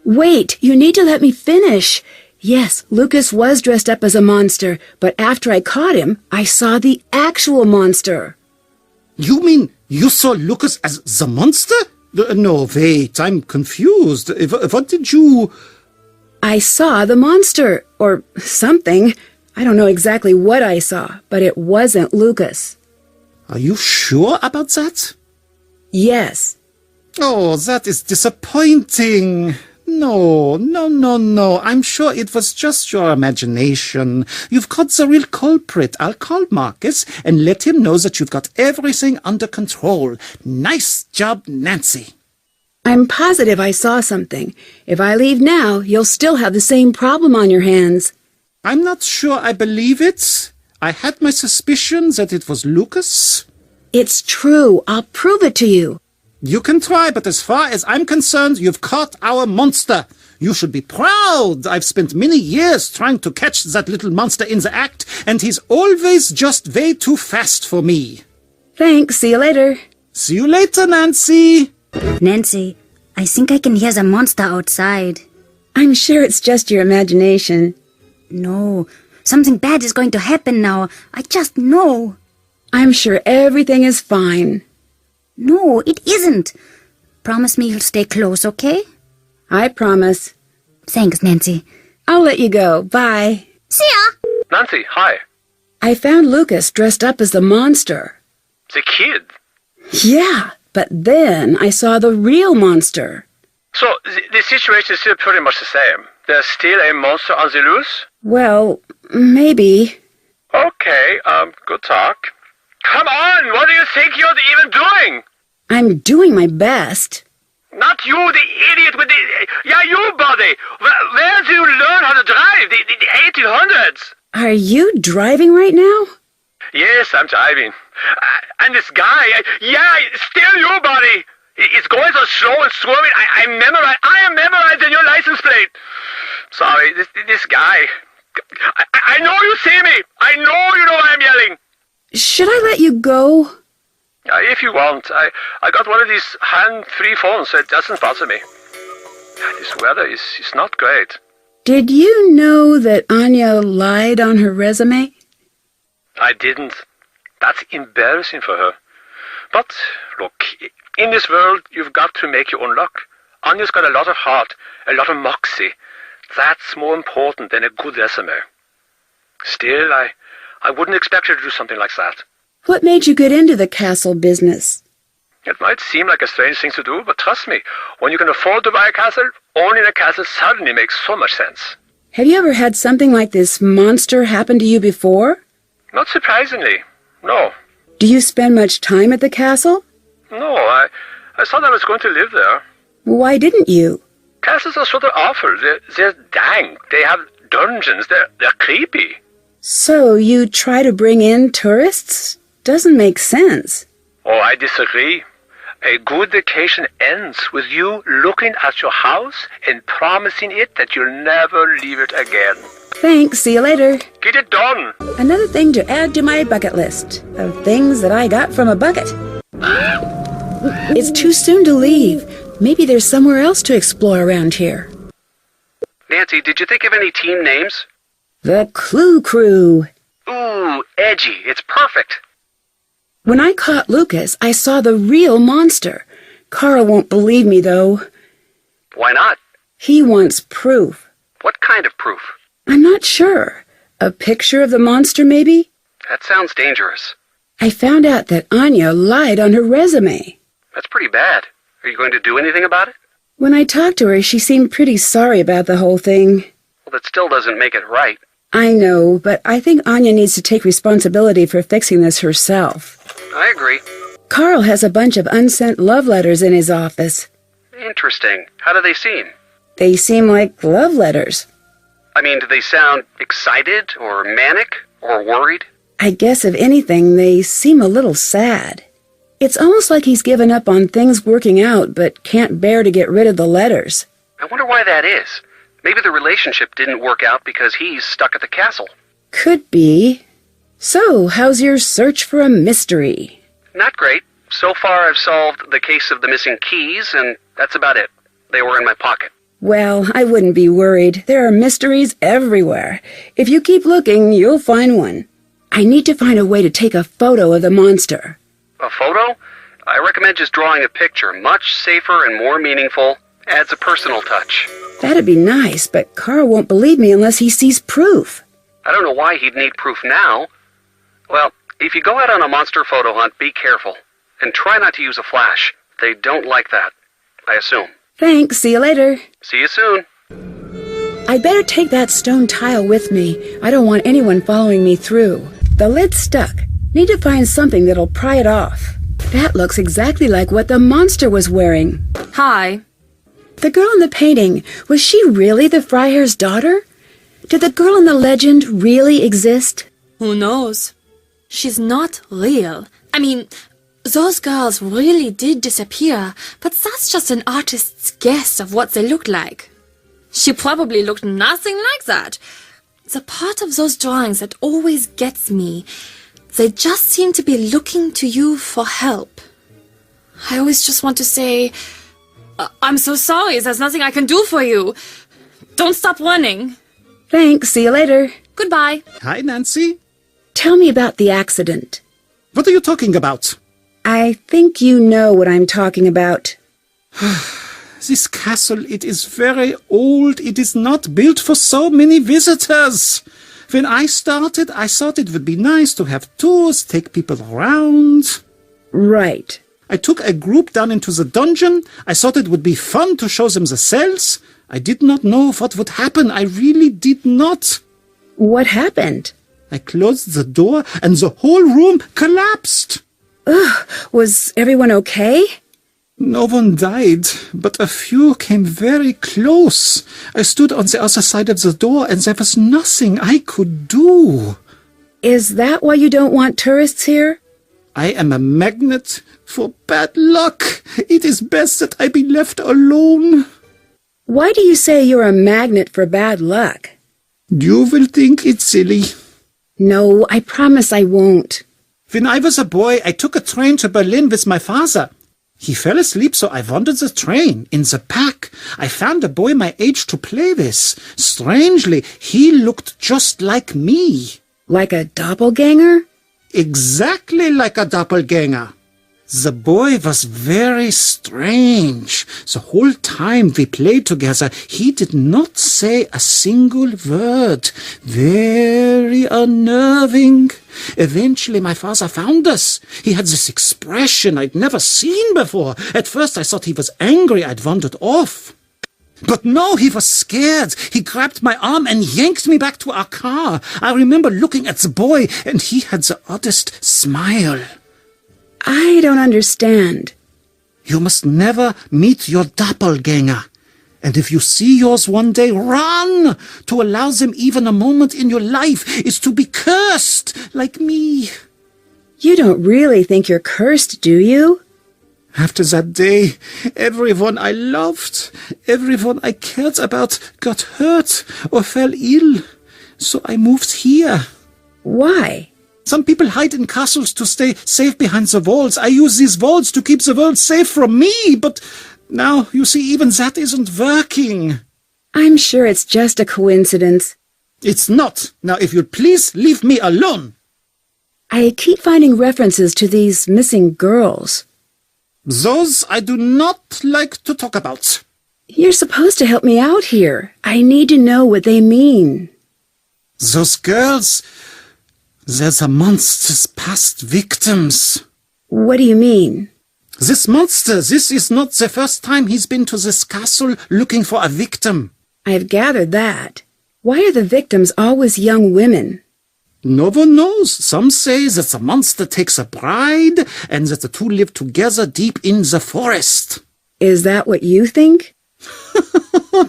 Wait, you need to let me finish. Yes, Lucas was dressed up as a monster, but after I caught him, I saw the actual monster. You mean you saw Lucas as the monster? No, wait, I'm confused. What did you... I saw the monster, or something. I don't know exactly what I saw, but it wasn't Lucas. Are you sure about that? Yes. Oh, that is disappointing. No. I'm sure it was just your imagination. You've caught the real culprit. I'll call Marcus and let him know that you've got everything under control. Nice job, Nancy. I'm positive I saw something. If I leave now, you'll still have the same problem on your hands. I'm not sure I believe it. I had my suspicions that it was Lucas. It's true. I'll prove it to you. You can try, but as far as I'm concerned, you've caught our monster. You should be proud. I've spent many years trying to catch that little monster in the act, and he's always just way too fast for me. Thanks. See you later. See you later, Nancy. Nancy, I think I can hear the monster outside. I'm sure it's just your imagination. No, something bad is going to happen now. I just know. I'm sure everything is fine. No, it isn't. Promise me you'll stay close, okay? I promise. Thanks, Nancy. I'll let you go. Bye. See ya! Nancy, hi. I found Lucas dressed up as the monster. The kid. Yeah, but then I saw the real monster. So, the situation is still pretty much the same. There's still a monster on the loose? Well, maybe. Okay, good talk. Come on, what do you think you're even doing? I'm doing my best. Not you, the idiot with the... Yeah, you, buddy. Where do you learn how to drive? The 1800s. Are you driving right now? Yes, I'm driving. And this guy, yeah, still you, buddy. It's going so slow and swerving. I memorized the new license plate. Sorry, this guy. I know you see me. I know you know why I'm yelling. Should I let you go? If you want. I got one of these hand-free phones, so it doesn't bother me. This weather is not great. Did you know that Anya lied on her resume? I didn't. That's embarrassing for her. But, look, in this world, you've got to make your own luck. Anya's got a lot of heart, a lot of moxie. That's more important than a good resume. Still, I wouldn't expect her to do something like that. What made you get into the castle business? It might seem like a strange thing to do, but trust me, when you can afford to buy a castle, owning a castle suddenly makes so much sense. Have you ever had something like this monster happen to you before? Not surprisingly, no. Do you spend much time at the castle? No, I thought I was going to live there. Why didn't you? Castles are sort of awful. They're dank. They have dungeons. They're creepy. So you try to bring in tourists? Doesn't make sense. Oh, I disagree. A good vacation ends with you looking at your house and promising it that you'll never leave it again. Thanks, see you later. Get it done. Another thing to add to my bucket list of things that I got from a bucket. It's too soon to leave. Maybe there's somewhere else to explore around here. Nancy, did you think of any team names? The Clue Crew. Ooh, edgy. It's perfect. When I caught Lucas, I saw the real monster. Carl won't believe me, though. Why not? He wants proof. What kind of proof? I'm not sure. A picture of the monster, maybe? That sounds dangerous. I found out that Anya lied on her resume. That's pretty bad. Are you going to do anything about it? When I talked to her, she seemed pretty sorry about the whole thing. Well, that still doesn't make it right. I know, but I think Anya needs to take responsibility for fixing this herself. I agree. Carl has a bunch of unsent love letters in his office. Interesting. How do they seem? They seem like love letters. I mean, do they sound excited or manic or worried? I guess if anything, they seem a little sad. It's almost like he's given up on things working out but can't bear to get rid of the letters. I wonder why that is. Maybe the relationship didn't work out because he's stuck at the castle. Could be. So, how's your search for a mystery? Not great. So far I've solved the case of the missing keys, and that's about it. They were in my pocket. Well, I wouldn't be worried. There are mysteries everywhere. If you keep looking, you'll find one. I need to find a way to take a photo of the monster. A photo? I recommend just drawing a picture. Much safer and more meaningful. Adds a personal touch. That'd be nice, but Carl won't believe me unless he sees proof. I don't know why he'd need proof now. Well, if you go out on a monster photo hunt, be careful. And try not to use a flash. They don't like that, I assume. Thanks, see you later. See you soon. I'd better take that stone tile with me. I don't want anyone following me through. The lid's stuck. Need to find something that'll pry it off. That looks exactly like what the monster was wearing. Hi. The girl in the painting, was she really the Freiherr's daughter? Did the girl in the legend really exist? Who knows? She's not real. I mean, those girls really did disappear, but that's just an artist's guess of what they looked like. She probably looked nothing like that. The part of those drawings that always gets me, they just seem to be looking to you for help. I always just want to say, I'm so sorry, there's nothing I can do for you. Don't stop running. Thanks, see you later. Goodbye. Hi, Nancy. Tell me about the accident. What are you talking about? I think you know what I'm talking about. This castle, it is very old. It is not built for so many visitors. When I started, I thought it would be nice to have tours, take people around. Right. I took a group down into the dungeon. I thought it would be fun to show them the cells. I did not know what would happen. I really did not. What happened? I closed the door and the whole room collapsed. Ugh, was everyone okay? No one died, but a few came very close. I stood on the other side of the door and there was nothing I could do. Is that why you don't want tourists here? I am a magnet for bad luck. It is best that I be left alone. Why do you say you're a magnet for bad luck? You will think it's silly. No, I promise I won't. When I was a boy, I took a train to Berlin with my father. He fell asleep, so I wandered the train. In the back, I found a boy my age to play with. Strangely, he looked just like me. Like a doppelganger? Exactly like a doppelganger. The boy was very strange. The whole time we played together, he did not say a single word. Very unnerving. Eventually, my father found us. He had this expression I'd never seen before. At first, I thought he was angry I'd wandered off. But no, he was scared. He grabbed my arm and yanked me back to our car. I remember looking at the boy, and he had the oddest smile. I don't understand. You must never meet your doppelganger. And if you see yours one day, run! To allow them even a moment in your life is to be cursed, like me. You don't really think you're cursed, do you? After that day, everyone I loved, everyone I cared about got hurt or fell ill. So I moved here. Why? Some people hide in castles to stay safe behind the walls. I use these walls to keep the world safe from me, but now, you see, even that isn't working. I'm sure it's just a coincidence. It's not. Now, if you'd please leave me alone. I keep finding references to these missing girls. Those I do not like to talk about. You're supposed to help me out here. I need to know what they mean. Those girls, they're the monster's past victims. What do you mean? This monster, this is not the first time he's been to this castle looking for a victim. I've gathered that. Why are the victims always young women? No one knows. Some say that the monster takes a bride and that the two live together deep in the forest. Is that what you think?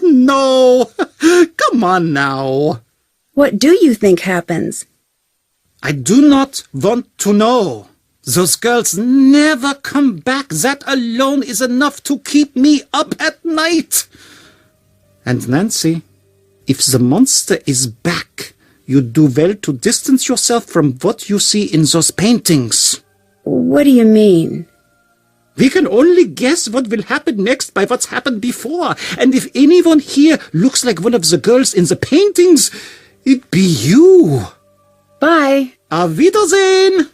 No. Come on now. What do you think happens? I do not want to know. Those girls never come back. That alone is enough to keep me up at night. And Nancy, if the monster is back, you do well to distance yourself from what you see in those paintings. What do you mean? We can only guess what will happen next by what's happened before. And if anyone here looks like one of the girls in the paintings, it'd be you. Bye. Auf Wiedersehen.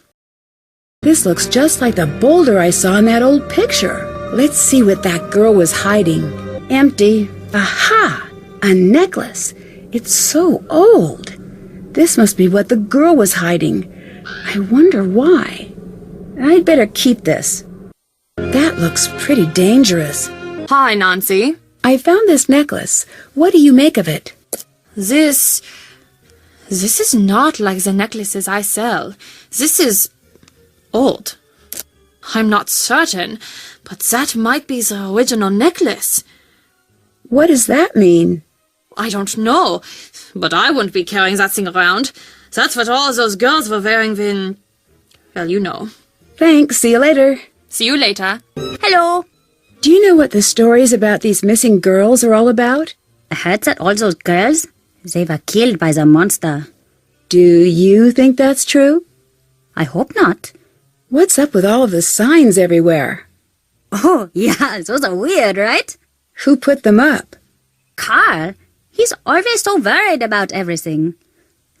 This looks just like the boulder I saw in that old picture. Let's see what that girl was hiding. Empty. Aha! A necklace. It's so old. This must be what the girl was hiding. I wonder why. I'd better keep this. That looks pretty dangerous. Hi, Nancy. I found this necklace. What do you make of it? This is not like the necklaces I sell. This is old. I'm not certain, but that might be the original necklace. What does that mean? I don't know, but I wouldn't be carrying that thing around. That's what all those girls were wearing when... Well, you know. Thanks. See you later. See you later. Hello. Do you know what the stories about these missing girls are all about? I heard that all those girls, they were killed by the monster. Do you think that's true? I hope not. What's up with all of the signs everywhere? Oh, yeah, those are weird, right? Who put them up? Carl, he's always so worried about everything.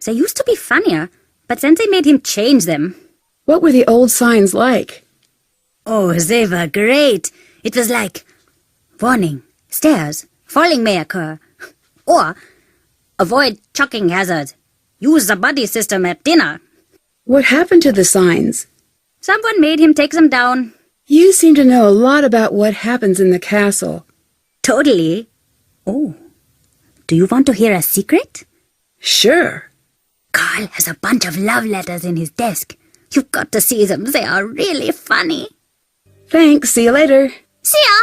They used to be funnier, but then they made him change them. What were the old signs like? Oh, they were great. It was like, warning, Stairs. Falling may occur. Or avoid chucking hazards. Use the buddy system at dinner. What happened to the signs? Someone made him take them down. You seem to know a lot about what happens in the castle. Totally. Oh. Do you want to hear a secret? Sure. Carl has a bunch of love letters in his desk. You've got to see them. They are really funny. Thanks. See you later. See ya!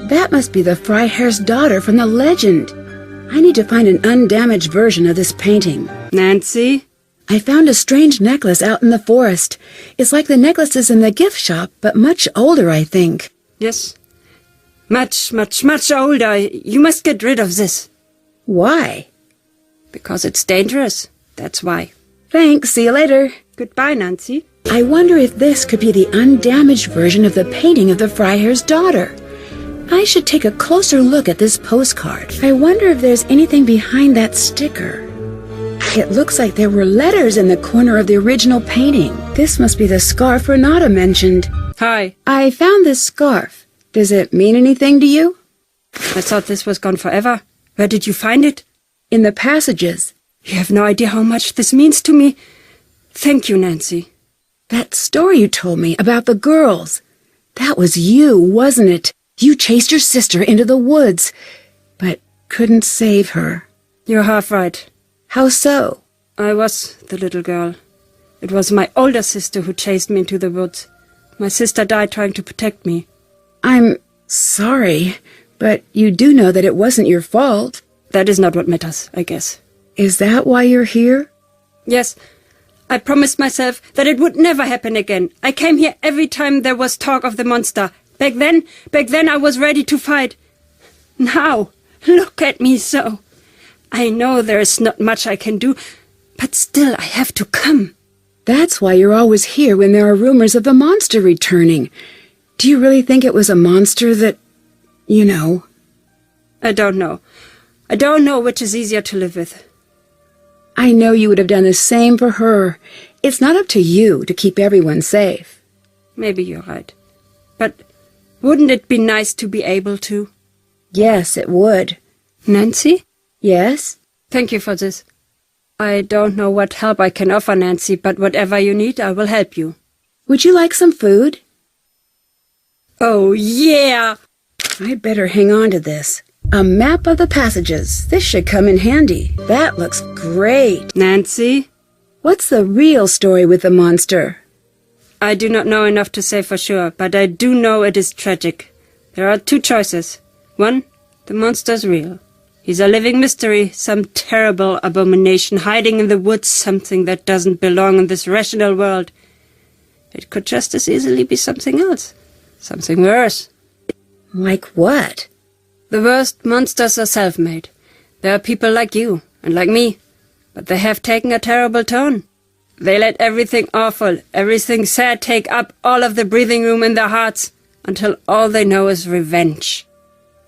That must be the Freiherr's daughter from the legend. I need to find an undamaged version of this painting. Nancy? I found a strange necklace out in the forest. It's like the necklaces in the gift shop, but much older, I think. Yes. Much, much, much older. You must get rid of this. Why? Because it's dangerous. That's why. Thanks. See you later. Goodbye, Nancy. I wonder if this could be the undamaged version of the painting of the Freiherr's daughter. I should take a closer look at this postcard. I wonder if there's anything behind that sticker. It looks like there were letters in the corner of the original painting. This must be the scarf Renata mentioned. Hi. I found this scarf. Does it mean anything to you? I thought this was gone forever. Where did you find it? In the passages. You have no idea how much this means to me. Thank you, Nancy. That story you told me about the girls. That was you, wasn't it? You chased your sister into the woods, but couldn't save her. You're half right. How so? I was the little girl. It was my older sister who chased me into the woods. My sister died trying to protect me. I'm sorry, but you do know that it wasn't your fault. That is not what matters, I guess. Is that why you're here? Yes. I promised myself that it would never happen again. I came here every time there was talk of the monster. Back then I was ready to fight. Now, look at me so. I know there is not much I can do, but still I have to come. That's why you're always here when there are rumors of the monster returning. Do you really think it was a monster that, you know? I don't know. I don't know which is easier to live with. I know you would have done the same for her. It's not up to you to keep everyone safe. Maybe you're right. But wouldn't it be nice to be able to? Yes, it would. Nancy? Yes? Thank you for this. I don't know what help I can offer, Nancy, but whatever you need, I will help you. Would you like some food? Oh, yeah! I'd better hang on to this. A map of the passages. This should come in handy. That looks great. Nancy? What's the real story with the monster? I do not know enough to say for sure, but I do know it is tragic. There are two choices. One, the monster's real. He's a living mystery, some terrible abomination hiding in the woods, something that doesn't belong in this rational world. It could just as easily be something else. Something worse. Like what? The worst monsters are self-made. There are people like you and like me, but they have taken a terrible turn. They let everything awful, everything sad take up all of the breathing room in their hearts, until all they know is revenge.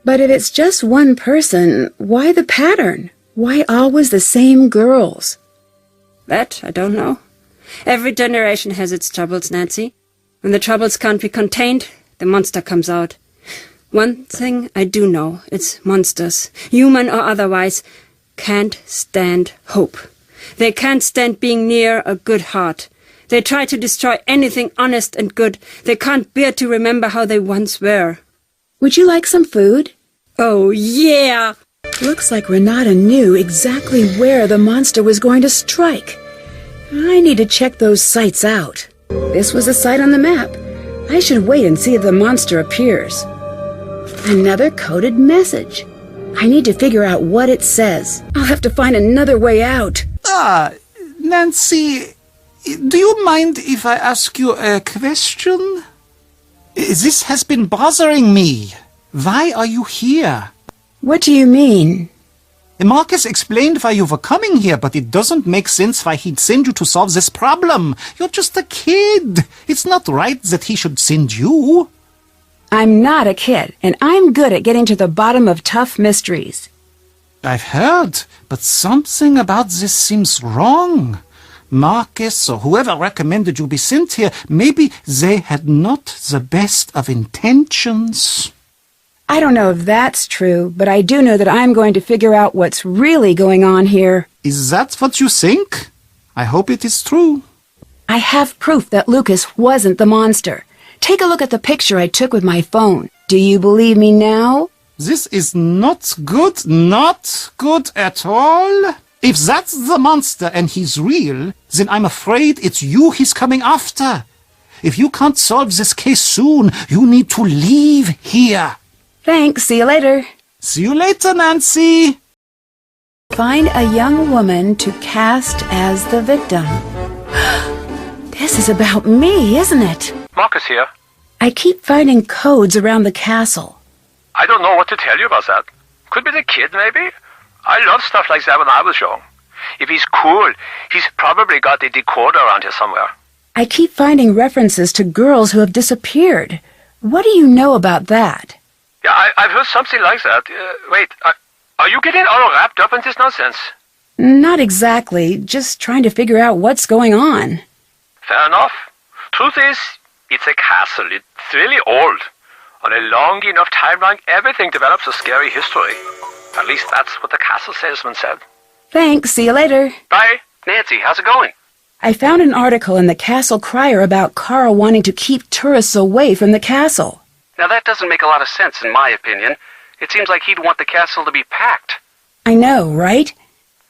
But if it's just one person, why the pattern? Why always the same girls? That I don't know. Every generation has its troubles, Nancy. When the troubles can't be contained, the monster comes out. One thing I do know, it's monsters, human or otherwise, can't stand hope. They can't stand being near a good heart. They try to destroy anything honest and good. They can't bear to remember how they once were. Would you like some food? Oh, yeah! Looks like Renata knew exactly where the monster was going to strike. I need to check those sites out. This was a site on the map. I should wait and see if the monster appears. Another coded message. I need to figure out what it says. I'll have to find another way out. Nancy, do you mind if I ask you a question? This has been bothering me. Why are you here? What do you mean? Marcus explained why you were coming here, but it doesn't make sense why he'd send you to solve this problem. You're just a kid. It's not right that he should send you. I'm not a kid, and I'm good at getting to the bottom of tough mysteries. I've heard, but something about this seems wrong. Marcus or whoever recommended you be sent here, maybe they had not the best of intentions. I don't know if that's true, but I do know that I'm going to figure out what's really going on here. Is that what you think? I hope it is true. I have proof that Lucas wasn't the monster. Take a look at the picture I took with my phone. Do you believe me now? This is not good at all. If that's the monster and he's real, then I'm afraid it's you he's coming after. If you can't solve this case soon, you need to leave here. Thanks, see you later. See you later, Nancy. Find a young woman to cast as the victim. This is about me, isn't it? Marcus here. I keep finding codes around the castle. I don't know what to tell you about that. Could be the kid, maybe? I loved stuff like that when I was young. If he's cool, he's probably got a decoder around here somewhere. I keep finding references to girls who have disappeared. What do you know about that? Yeah, I've heard something like that. Wait, are you getting all wrapped up in this nonsense? Not exactly, just trying to figure out what's going on. Fair enough. Truth is, it's a castle. It's really old. On a long enough timeline, everything develops a scary history. At least that's what the castle salesman said. Thanks, see you later. Bye. Nancy, how's it going? I found an article in the Castle Crier about Carl wanting to keep tourists away from the castle. Now that doesn't make a lot of sense in my opinion. It seems like he'd want the castle to be packed. I know, right?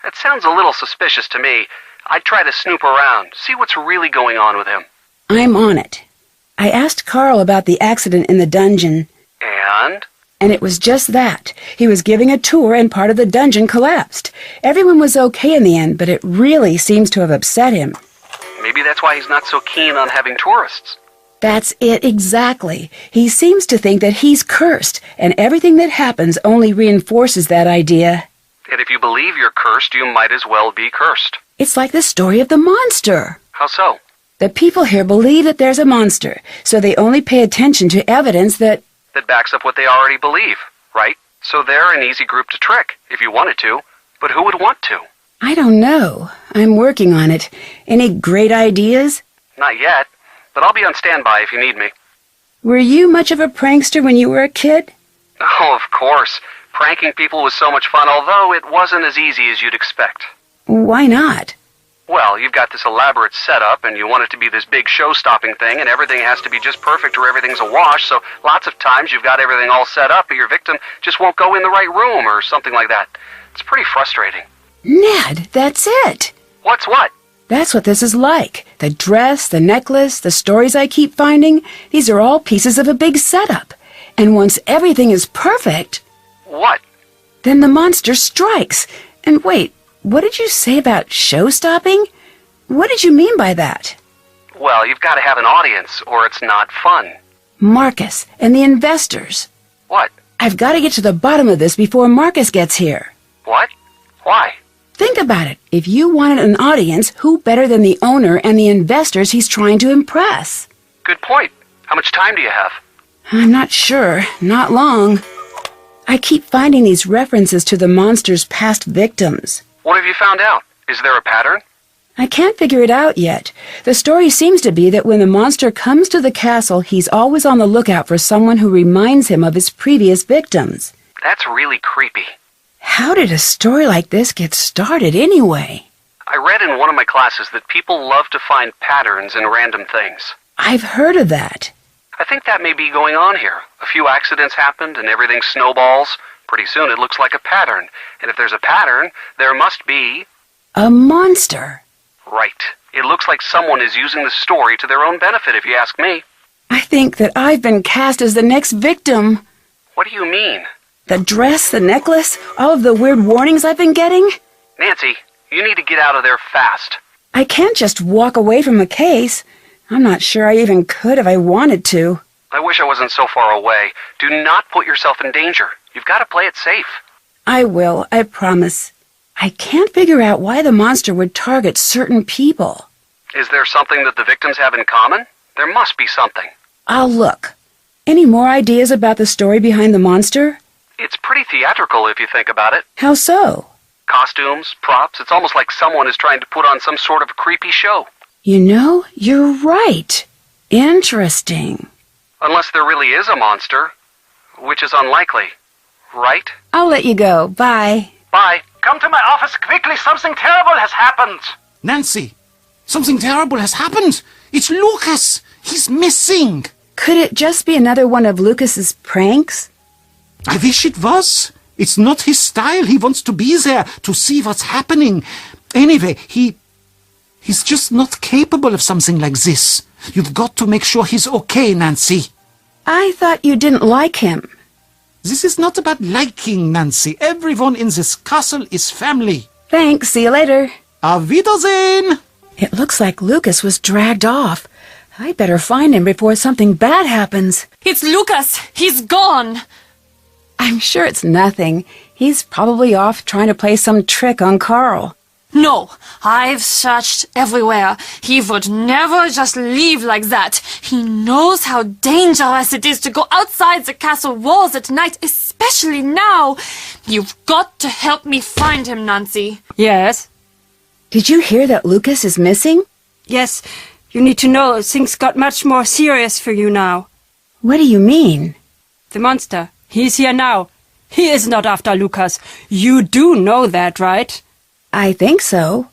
That sounds a little suspicious to me. I'd try to snoop around, see what's really going on with him. I'm on it. I asked Carl about the accident in the dungeon. And it was just that. He was giving a tour and part of the dungeon collapsed. Everyone was okay in the end, but it really seems to have upset him. Maybe that's why he's not so keen on having tourists. That's it exactly. He seems to think that he's cursed, and everything that happens only reinforces that idea. And if you believe you're cursed, you might as well be cursed. It's like the story of the monster. How so? The people here believe that there's a monster, so they only pay attention to evidence that backs up what they already believe, right? So they're an easy group to trick, if you wanted to. But who would want to? I don't know. I'm working on it. Any great ideas? Not yet, but I'll be on standby if you need me. Were you much of a prankster when you were a kid? Oh, of course. Pranking people was so much fun, although it wasn't as easy as you'd expect. Why not? Well, you've got this elaborate setup, and you want it to be this big show-stopping thing, and everything has to be just perfect or everything's a wash, so lots of times you've got everything all set up, but your victim just won't go in the right room or something like that. It's pretty frustrating. Ned, that's it. What's what? That's what this is like. The dress, the necklace, the stories I keep finding, these are all pieces of a big setup. And once everything is perfect... What? Then the monster strikes. And wait, what did you say about show-stopping? What did you mean by that? Well, you've got to have an audience, or it's not fun. Marcus and the investors. What? I've got to get to the bottom of this before Marcus gets here. What? Why? Think about it. If you wanted an audience, who better than the owner and the investors he's trying to impress? Good point. How much time do you have? I'm not sure. Not long. I keep finding these references to the monster's past victims. What have you found out? Is there a pattern? I can't figure it out yet. The story seems to be that when the monster comes to the castle, he's always on the lookout for someone who reminds him of his previous victims. That's really creepy. How did a story like this get started anyway? I read in one of my classes that people love to find patterns in random things. I've heard of that. I think that may be going on here. A few accidents happened and everything snowballs. Pretty soon it looks like a pattern. And if there's a pattern, there must be... a monster. Right. It looks like someone is using the story to their own benefit, if you ask me. I think that I've been cast as the next victim. What do you mean? The dress, the necklace, all of the weird warnings I've been getting. Nancy, you need to get out of there fast. I can't just walk away from a case. I'm not sure I even could if I wanted to. I wish I wasn't so far away. Do not put yourself in danger. You've got to play it safe. I will, I promise. I can't figure out why the monster would target certain people. Is there something that the victims have in common? There must be something. I'll look. Any more ideas about the story behind the monster? It's pretty theatrical if you think about it. How so? Costumes, props, it's almost like someone is trying to put on some sort of creepy show. You know, you're right. Interesting. Unless there really is a monster. which is unlikely, right? I'll let you go. Bye. Bye. Come to my office quickly. Something terrible has happened. Nancy, something terrible has happened. It's Lucas. He's missing. Could it just be another one of Lucas's pranks? I wish it was. It's not his style. He wants to be there to see what's happening. Anyway, he's just not capable of something like this. You've got to make sure he's okay, Nancy. I thought you didn't like him. This is not about liking, Nancy. Everyone in this castle is family. Thanks. See you later. Auf Wiedersehen! It looks like Lucas was dragged off. I'd better find him before something bad happens. It's Lucas! He's gone! I'm sure it's nothing. He's probably off trying to play some trick on Carl. No, I've searched everywhere. He would never just leave like that. He knows how dangerous it is to go outside the castle walls at night, especially now. You've got to help me find him, Nancy. Yes? Did you hear that Lucas is missing? Yes. You need to know things got much more serious for you now. What do you mean? The monster. He's here now. He is not after Lucas. You do know that, right? I think so.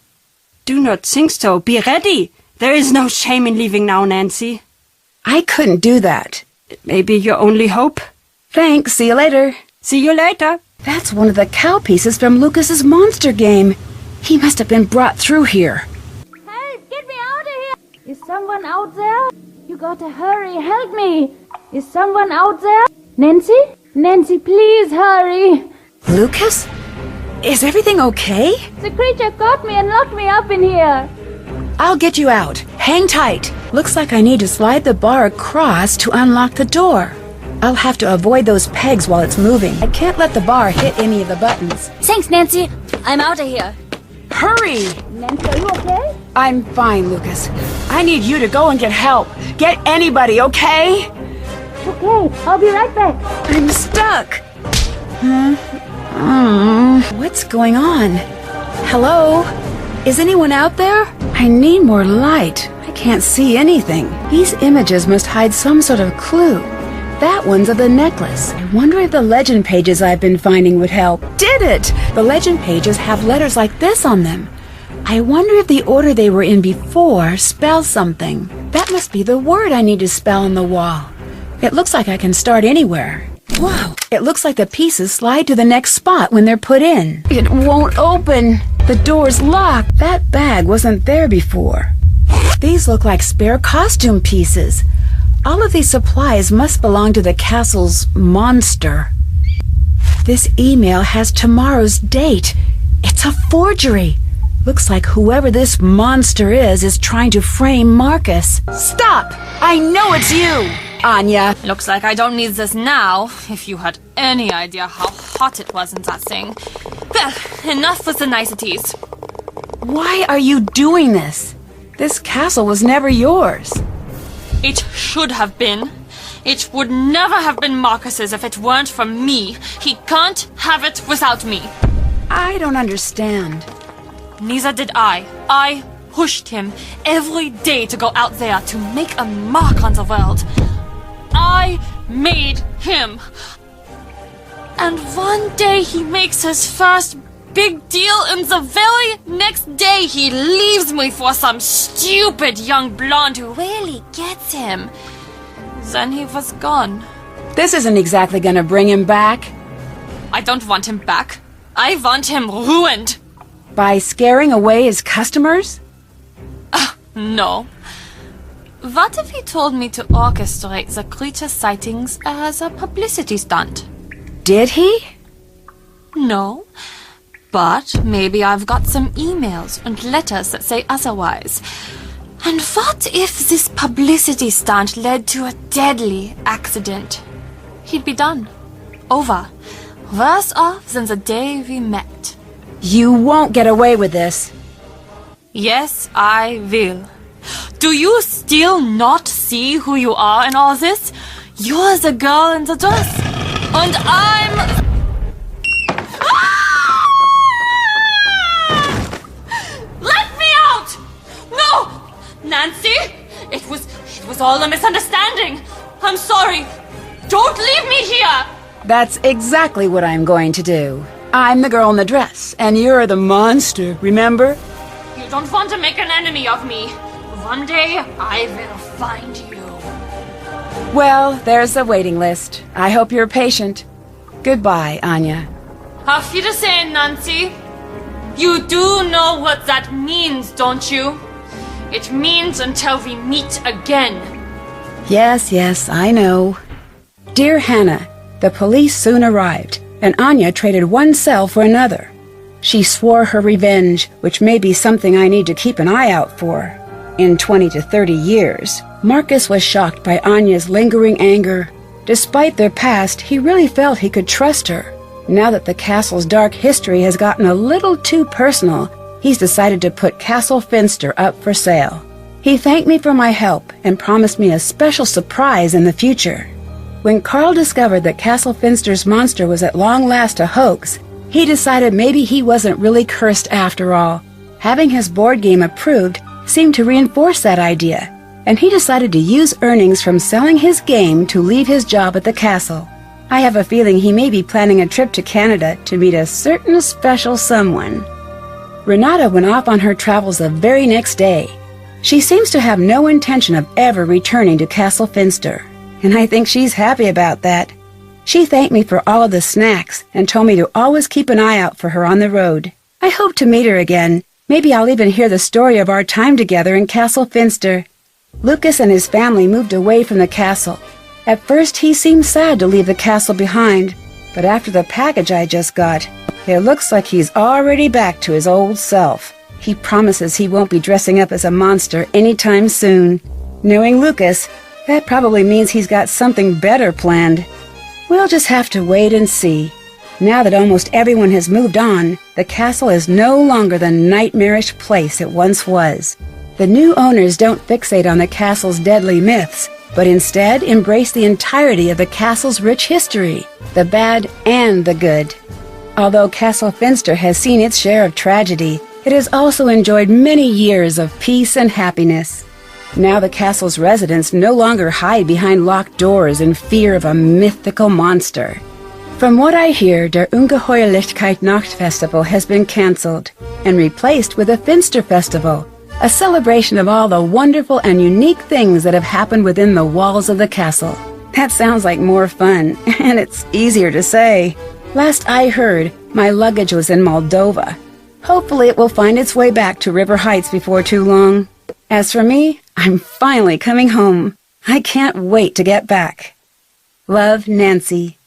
Do not think so. Be ready. There is no shame in leaving now, Nancy. I couldn't do that. It may be your only hope. Thanks. See you later. See you later. That's one of the cow pieces from Lucas's monster game. He must have been brought through here. Help! Get me out of here! Is someone out there? You gotta hurry. Help me! Is someone out there? Nancy? Nancy, please hurry! Lucas? Is everything okay? The creature caught me and locked me up in here. I'll get you out. Hang tight. Looks like I need to slide the bar across to unlock the door. I'll have to avoid those pegs while it's moving. I can't let the bar hit any of the buttons. Thanks, Nancy. I'm out of here. Hurry! Nancy, are you okay? I'm fine, Lucas. I need you to go and get help. Get anybody, okay? Okay, I'll be right back. I'm stuck. What's going on? Hello? Is anyone out there? I need more light. I can't see anything. These images must hide some sort of clue. That one's of the necklace. I wonder if the legend pages I've been finding would help. Did it! The legend pages have letters like this on them. I wonder if the order they were in before spells something. That must be the word I need to spell on the wall. It looks like I can start anywhere. Wow! It looks like the pieces slide to the next spot when they're put in. It won't open. The door's locked. That bag wasn't there before. These look like spare costume pieces. All of these supplies must belong to the castle's monster. This email has tomorrow's date. It's a forgery. Looks like whoever this monster is trying to frame Marcus. Stop! I know it's you! Anya. Looks like I don't need this now, if you had any idea how hot it was in that thing. Well, enough with the niceties. Why are you doing this? This castle was never yours. It should have been. It would never have been Marcus's if it weren't for me. He can't have it without me. I don't understand. Neither did I. I pushed him every day to go out there to make a mark on the world. I made him. And one day he makes his first big deal, and the very next day he leaves me for some stupid young blonde who really gets him. Then he was gone. This isn't exactly gonna bring him back. I don't want him back. I want him ruined. By scaring away his customers? No. What if he told me to orchestrate the creature sightings as a publicity stunt? Did he? No. But maybe I've got some emails and letters that say otherwise. And what if this publicity stunt led to a deadly accident? He'd be done. Over. Worse off than the day we met. You won't get away with this. Yes, I will. Do you still not see who you are in all this? You're the girl in the dress. And I'm... Let me out! No! Nancy! It was all a misunderstanding. I'm sorry. Don't leave me here! That's exactly what I'm going to do. I'm the girl in the dress, and you're the monster, remember? You don't want to make an enemy of me. One day, I will find you. Well, there's the waiting list. I hope you're patient. Goodbye, Anya. Auf Wiedersehen, Nancy. You do know what that means, don't you? It means until we meet again. Yes, I know. Dear Hannah, the police soon arrived, and Anya traded one cell for another. She swore her revenge, which may be something I need to keep an eye out for. In 20 to 30 years, Marcus was shocked by Anya's lingering anger. Despite their past, he really felt he could trust her. Now that the castle's dark history has gotten a little too personal, he's decided to put Castle Finster up for sale. He thanked me for my help and promised me a special surprise in the future. When Carl discovered that Castle Finster's monster was at long last a hoax, he decided maybe he wasn't really cursed after all. Having his board game approved seemed to reinforce that idea, and he decided to use earnings from selling his game to leave his job at the castle. I have a feeling he may be planning a trip to Canada to meet a certain special someone. Renata went off on her travels the very next day. She seems to have no intention of ever returning to Castle Finster, and I think she's happy about that. She thanked me for all of the snacks and told me to always keep an eye out for her on the road. I hope to meet her again. Maybe I'll even hear the story of our time together in Castle Finster. Lucas and his family moved away from the castle. At first he seemed sad to leave the castle behind, but after the package I just got, it looks like he's already back to his old self. He promises he won't be dressing up as a monster anytime soon. Knowing Lucas, that probably means he's got something better planned. We'll just have to wait and see. Now that almost everyone has moved on, the castle is no longer the nightmarish place it once was. The new owners don't fixate on the castle's deadly myths, but instead embrace the entirety of the castle's rich history, the bad and the good. Although Castle Finster has seen its share of tragedy, it has also enjoyed many years of peace and happiness. Now the castle's residents no longer hide behind locked doors in fear of a mythical monster. From what I hear, der Ungeheuerlichkeit Nacht Festival has been cancelled and replaced with a Finster Festival, a celebration of all the wonderful and unique things that have happened within the walls of the castle. That sounds like more fun, and it's easier to say. Last I heard, my luggage was in Moldova. Hopefully it will find its way back to River Heights before too long. As for me, I'm finally coming home. I can't wait to get back. Love, Nancy.